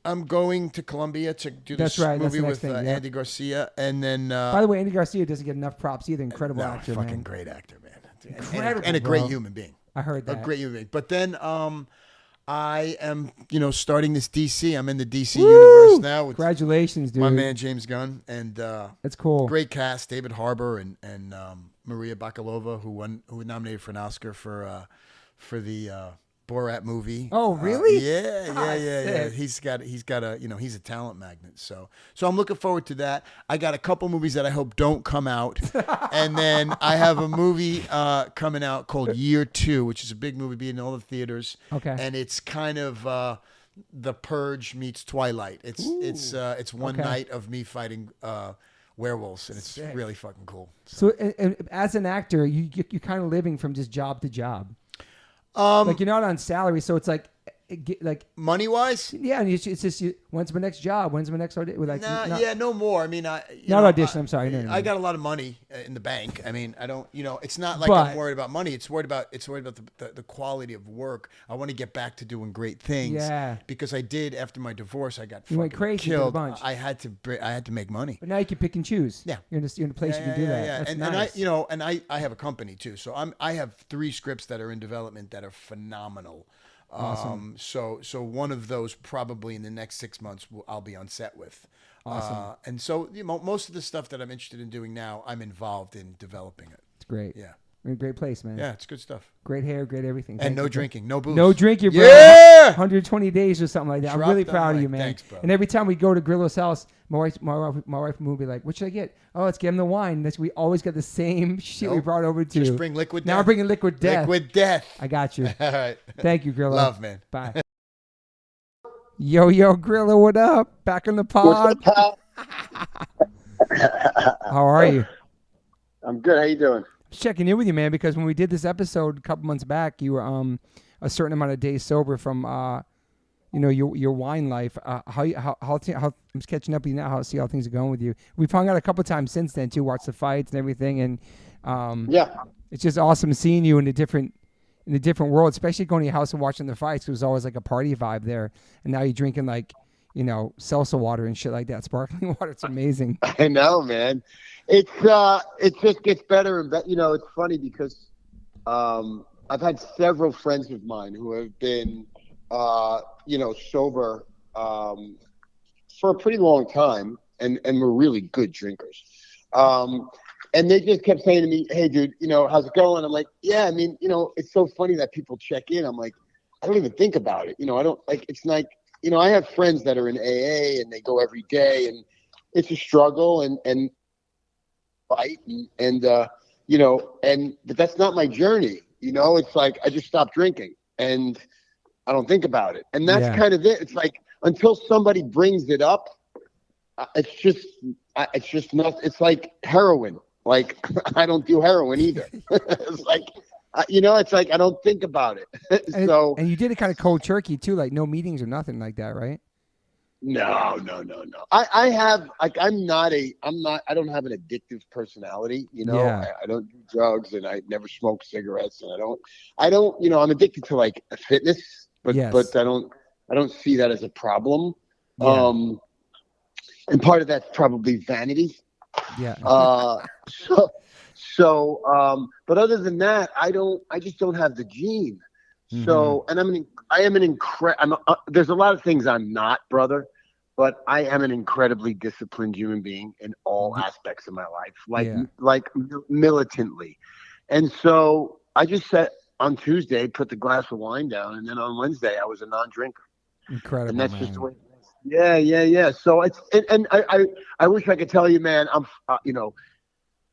to Colombia to do That's this right, that's movie the with next thing, yeah. Andy Garcia, and then By the way, Andy Garcia doesn't get enough props either. Incredible no, actor, fucking man. great actor, man, Incredible, and a great bro. human being. I heard A that. great human being. But then I am starting this DC. I'm in the DC Woo! universe now with Congratulations, dude. my man James Gunn, and That's cool. great cast: David Harbour and Maria Bakalova, who was nominated for an Oscar for the Borat movie. Oh, really? Yeah. Sick. He's got a he's a talent magnet. So I'm looking forward to that. I got a couple movies that I hope don't come out, and then I have a movie coming out called Year 2, which is a big movie, being in all the theaters. Okay. And it's kind of The Purge meets Twilight. It's one Okay. night of me fighting werewolves, and it's Sick. really fucking cool. So, and as an actor, you're kind of living from just job to job. Like you're not on salary, so it's like Money wise. yeah, and it's just when's my next job? When's my next audition? Like, No more. I mean, not audition. I'm sorry. No. I got a lot of money in the bank. I mean, I don't. It's not like But- I'm worried about money. It's worried about the quality of work. I want to get back to doing great things. Yeah. Because I did after my divorce. I got You went fucking crazy for the killed. bunch. I had to make money. But now you can pick and choose. Yeah. you're in a place you can do that. Yeah. That's And nice. I have a company too. So I have 3 scripts that are in development that are phenomenal. Awesome. So one of those probably in the next 6 months I'll be on set with. Awesome. And so most of the stuff that I'm interested in doing now, I'm involved in developing it. It's great. Yeah. You're in a great place, man. Yeah, it's good stuff. Great hair, great everything. And Thank no you. drinking, no booze. No drinking, bro. Yeah! 120 days or something like that. I'm Drop really the proud of mic. you, man. Thanks, bro. And every time we go to Grillo's house, my wife will be like, "What should I get?" Oh, let's get him the wine. We always get the same shit we Nope. brought over to. Just bring Liquid Now Death. I'm bringing Liquid Death. Liquid Death. I got you. All right. Thank you, Grillo. Love, man. Bye. Yo, Grillo, what up? Back in the pod. What's up, pal? How are you? I'm good. How you doing? Just checking in with you, man, because when we did this episode a couple months back, you were a certain amount of days sober from your wine life. How I'm just catching up with you now. See how things are going with you. We've hung out a couple times since then too, watched the fights and everything, and Yeah. it's just awesome seeing you in a different world, especially going to your house and watching the fights. 'Cause it was always like a party vibe there, and now you're drinking like seltzer water and shit like that, sparkling water. It's amazing. I know, man. It just gets better and better. It's funny because I've had several friends of mine who have been sober for a pretty long time and were really good drinkers. And they just kept saying to me, "Hey, dude, how's it going?" I'm like, "Yeah, I mean, it's so funny that people check in." I'm like, I don't even think about it. I don't like. It's like, I have friends that are in AA and they go every day, and it's a struggle and fight and but that's not my journey. It's like I just stopped drinking and I don't think about it. And that's kind of it. It's like until somebody brings it up, it's just not. It's like heroin. Like I don't do heroin either. It's like it's like I don't think about it. And you did it kind of cold turkey too, like no meetings or nothing like that, right? No. I have like I don't have an addictive personality. I don't do drugs and I never smoke cigarettes and I don't I'm addicted to like fitness, but I don't see that as a problem. Yeah. And part of that's probably vanity. Yeah. But other than that, I just don't have the gene. Mm-hmm. So, and there's a lot of things I'm not, brother, but I am an incredibly disciplined human being in all aspects of my life, like militantly. And so I just said on Tuesday, put the glass of wine down. And then on Wednesday, I was a non-drinker. Incredible. And that's just the way it is. Yeah. So I wish I could tell you, man, I'm,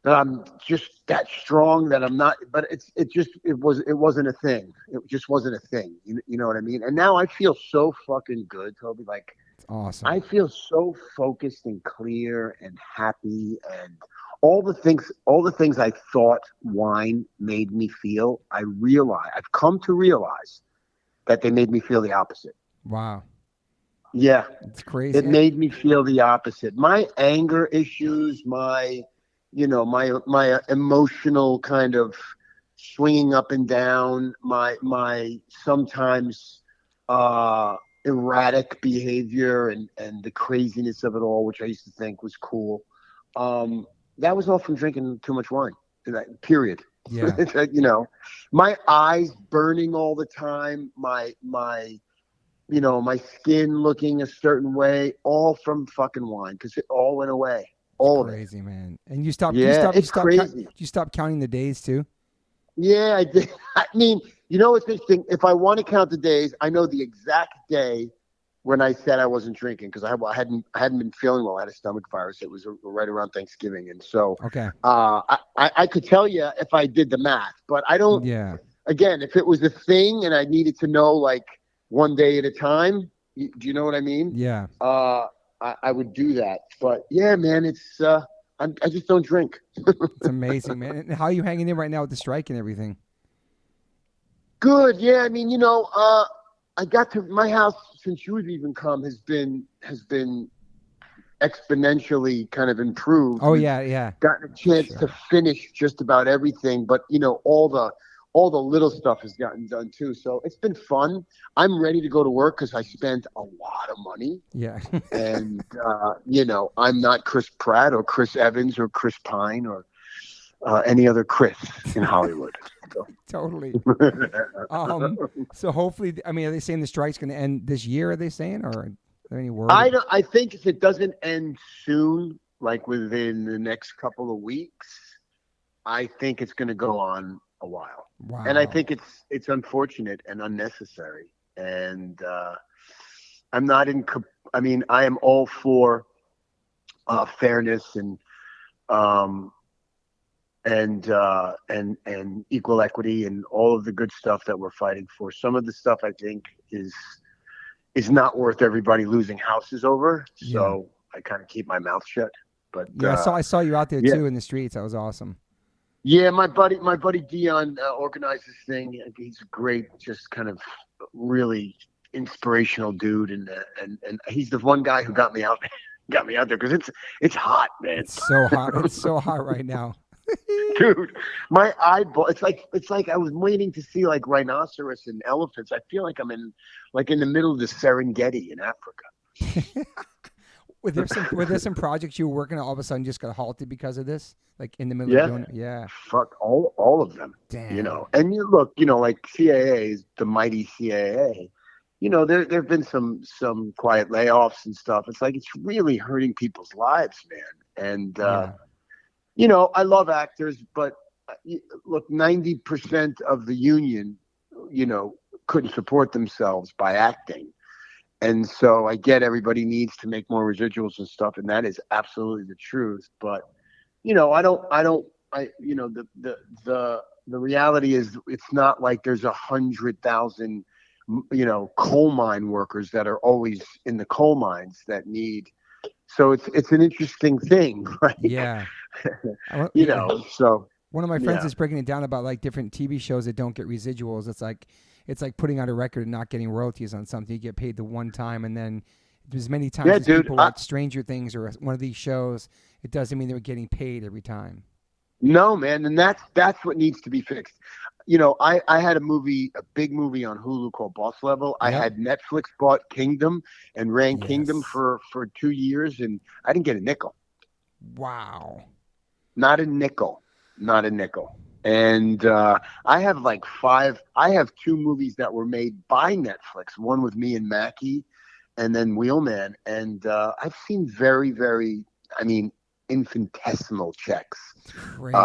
that I'm just that strong that I'm not, but it wasn't a thing. It just wasn't a thing. You know what I mean? And now I feel so fucking good, Toby. Like, it's awesome. I feel so focused and clear and happy and all the things I thought wine made me feel, I've come to realize that they made me feel the opposite. Wow. Yeah. It's crazy. It made me feel the opposite. My anger issues, my emotional kind of swinging up and down, my sometimes erratic behavior and the craziness of it all, which I used to think was cool. That was all from drinking too much wine. Period. Yeah. My eyes burning all the time, my skin looking a certain way, all from fucking wine, because it all went away. All of it. Crazy, man. And you stopped. Yeah, you stopped crazy. You stopped counting the days too. Yeah, I did. I mean, what's interesting? If I want to count the days, I know the exact day when I said I wasn't drinking because I hadn't been feeling well. I had a stomach virus. It was right around Thanksgiving, and so okay. I could tell you if I did the math, but I don't. Yeah. Again, if it was a thing and I needed to know like one day at a time, do you know what I mean? Yeah. I would do that. But yeah, man, it's I just don't drink. It's amazing, man. And how are you hanging in right now with the strike and everything? Good. Yeah. I mean, I got to my house since you've even come has been exponentially kind of improved. Oh yeah. Gotten a chance to finish just about everything, but all the little stuff has gotten done too. So it's been fun. I'm ready to go to work because I spent a lot of money. Yeah. And, I'm not Chris Pratt or Chris Evans or Chris Pine or any other Chris in Hollywood. So. Totally. So hopefully, I mean, are they saying the strike's going to end this year? Are they saying, or are there any word? I think if it doesn't end soon, like within the next couple of weeks, I think it's going to go on a while. Wow. And I think it's unfortunate and unnecessary. And I am all for fairness and equal equity and all of the good stuff that we're fighting for. Some of the stuff I think is not worth everybody losing houses over. So I kind of keep my mouth shut. But I saw you out there too in the streets. That was awesome. Yeah, my buddy Dion organized this thing. He's a great, just kind of really inspirational dude, and he's the one guy who got me out there because it's hot, man. It's so hot. It's so hot right now. Dude, my eyeball. It's like I was waiting to see like rhinoceros and elephants. I feel like I'm in the middle of the Serengeti in Africa. Were there some projects you were working on all of a sudden just got halted because of this? Like in the middle of doing it? Yeah. Fuck all of them. Damn. And you look, like CAA, the mighty CAA, there have been some quiet layoffs and stuff. It's like it's really hurting people's lives, man. And I love actors, but look, 90% of the union, couldn't support themselves by acting. And so I get everybody needs to make more residuals and stuff, and that is absolutely the truth. But the reality is it's not like there's 100,000 coal mine workers that are always in the coal mines that need. So it's an interesting thing, right? Yeah. So one of my friends is breaking it down about like different TV shows that don't get residuals. It's like putting out a record and not getting royalties on something. You get paid the one time, and then as many times as people watch Stranger Things or one of these shows, it doesn't mean they're getting paid every time. No, man, and that's what needs to be fixed. I had a big movie on Hulu called Boss Level. Yep. I had Netflix bought Kingdom and ran Kingdom for 2 years, and I didn't get a nickel. Wow. Not a nickel. And I have 2 movies that were made by Netflix, one with me and Mackie, and then Wheelman. And I've seen very, very, infinitesimal checks. Crazy,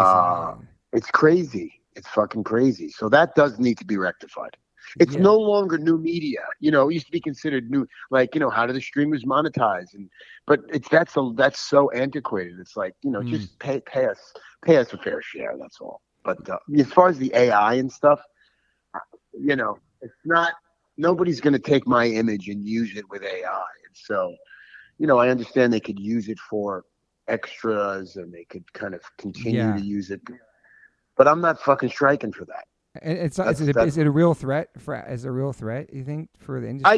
it's crazy. It's fucking crazy. So that does need to be rectified. It's no longer new media. It used to be considered new, how do the streamers monetize? But that's so antiquated. It's like, just pay us a fair share. That's all. But as far as the AI and stuff, it's not. Nobody's going to take my image and use it with AI. And so, I understand they could use it for extras and they could kind of continue to use it. But I'm not fucking striking for that. Is it a real threat? Is it a real threat, you think, for the industry?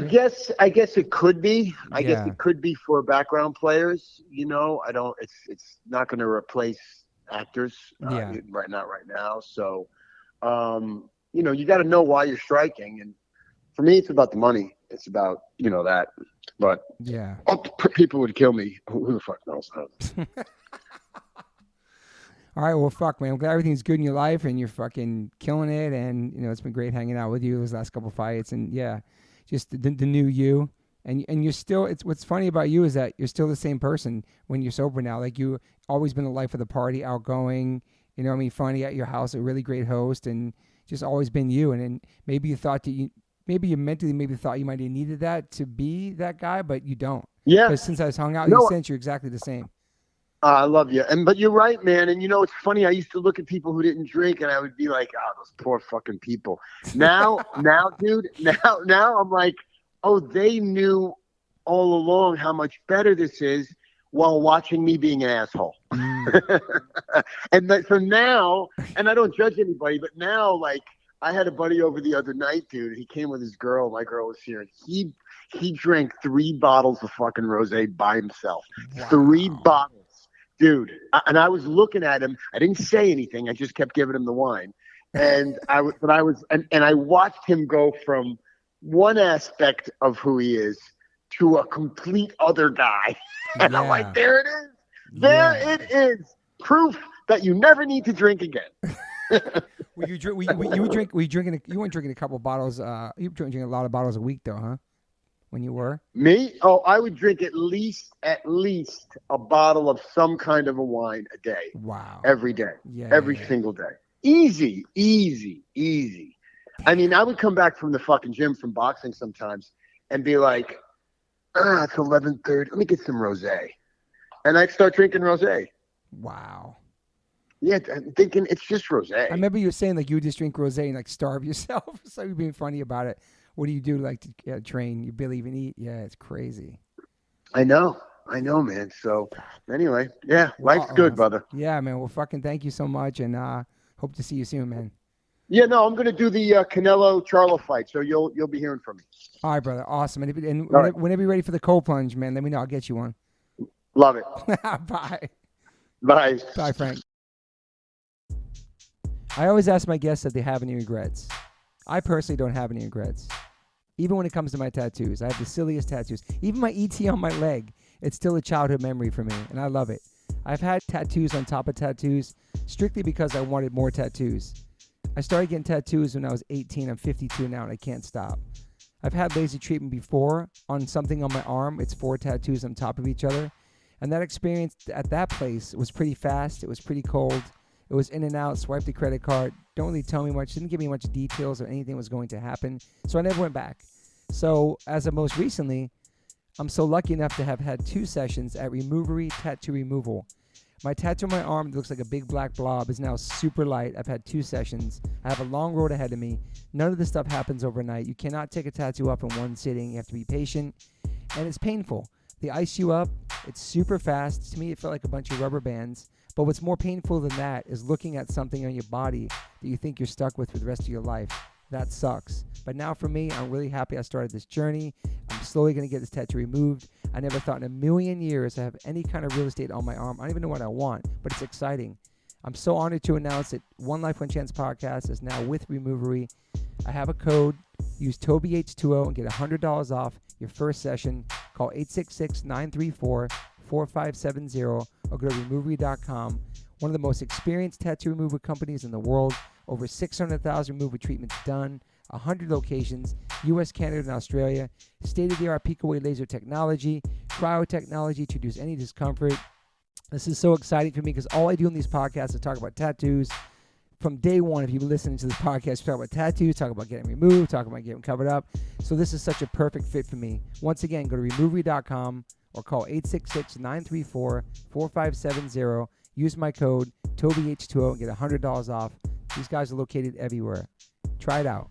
I guess it could be. I guess it could be for background players. It's not going to replace actors. Not right now. So, you got to know why you're striking. And for me, it's about the money. It's about that. But people would kill me. Who the fuck knows? All right, well, fuck, man. I'm glad everything's good in your life and you're fucking killing it. And, it's been great hanging out with you those last couple fights. And, just the new you. And you're still, what's funny about you is that you're still the same person when you're sober now. Like, you always been the life of the party, outgoing, funny at your house, a really great host, and just always been you. And then maybe you thought you mentally thought you might have needed that to be that guy, but you don't. Yeah. Because since I was hung out with you since, you're exactly the same. I love you. But you're right, man. And it's funny. I used to look at people who didn't drink and I would be like, oh, those poor fucking people. Now, dude, now I'm like, oh, they knew all along how much better this is while watching me being an asshole. So now, and I don't judge anybody, but now, I had a buddy over the other night, dude. He came with his girl. My girl was here. And he drank 3 bottles of fucking rosé by himself. Wow. 3 bottles. Dude, and I was looking at him. I didn't say anything. I just kept giving him the wine, and I watched him go from one aspect of who he is to a complete other guy. And I'm like, there it is. It is. Proof that you never need to drink again. You weren't drinking a couple bottles. You were drinking a lot of bottles a week, though, huh? When you were? Me? Oh, I would drink at least a bottle of some kind of a wine a day. Wow. Every day. Yeah. Every single day. Easy. I mean, I would come back from the fucking gym from boxing sometimes and be like, it's 11:30. Let me get some rosé. And I'd start drinking rosé. Wow. Yeah, I'm thinking it's just rosé. I remember you were saying you would just drink rosé and starve yourself. So you're being funny about it. What do you do to train? You barely even eat? Yeah, it's crazy. I know, man. So anyway, life's good, brother. Yeah, man. Well, fucking thank you so much, and hope to see you soon, man. Yeah, no, I'm gonna do the Canelo Charlo fight, so you'll be hearing from me. All right, brother. Awesome. And right. Whenever you're ready for the cold plunge, man, let me know. I'll get you one. Love it. Bye. Bye. Bye, Frank. I always ask my guests if they have any regrets. I personally don't have any regrets. Even when it comes to my tattoos, I have the silliest tattoos. Even my ET on my leg, it's still a childhood memory for me, and I love it. I've had tattoos on top of tattoos strictly because I wanted more tattoos. I started getting tattoos when I was 18. I'm 52 now, and I can't stop. I've had laser treatment before on something on my arm. It's 4 tattoos on top of each other, and that experience at that place was pretty fast. It was pretty cold. It was in and out, swiped the credit card, don't really tell me much, didn't give me much details or anything was going to happen, so I never went back. So as of most recently, I'm so lucky enough to have had 2 sessions at Removery Tattoo Removal. My tattoo on my arm that looks like a big black blob is now super light. I've had 2 sessions. I have a long road ahead of me. None of this stuff happens overnight. You cannot take a tattoo up in one sitting. You have to be patient, and it's painful. They ice you up. It's super fast. To me, it felt like a bunch of rubber bands. But what's more painful than that is looking at something on your body that you think you're stuck with for the rest of your life. That sucks. But now for me, I'm really happy I started this journey. I'm slowly going to get this tattoo removed. I never thought in a million years I have any kind of real estate on my arm. I don't even know what I want, but it's exciting. I'm so honored to announce that One Life One Chance podcast is now with Removery. I have a code. Use TobyH20 and get $100 off your first session. Call 866-934-4570 or go to Removery.com. One of the most experienced tattoo removal companies in the world. Over 600,000 removal treatments done. 100 locations, U.S., Canada, and Australia. State-of-the-art peak-away laser technology, cryo-technology to reduce any discomfort. This is so exciting for me because all I do in these podcasts is talk about tattoos. From day one, if you've been listening to this podcast, we talk about tattoos, talk about getting removed, talk about getting covered up. So this is such a perfect fit for me. Once again, go to Removery.com or call 866-934-4570. Use my code TobyH20 and get $100 off. These guys are located everywhere. Try it out.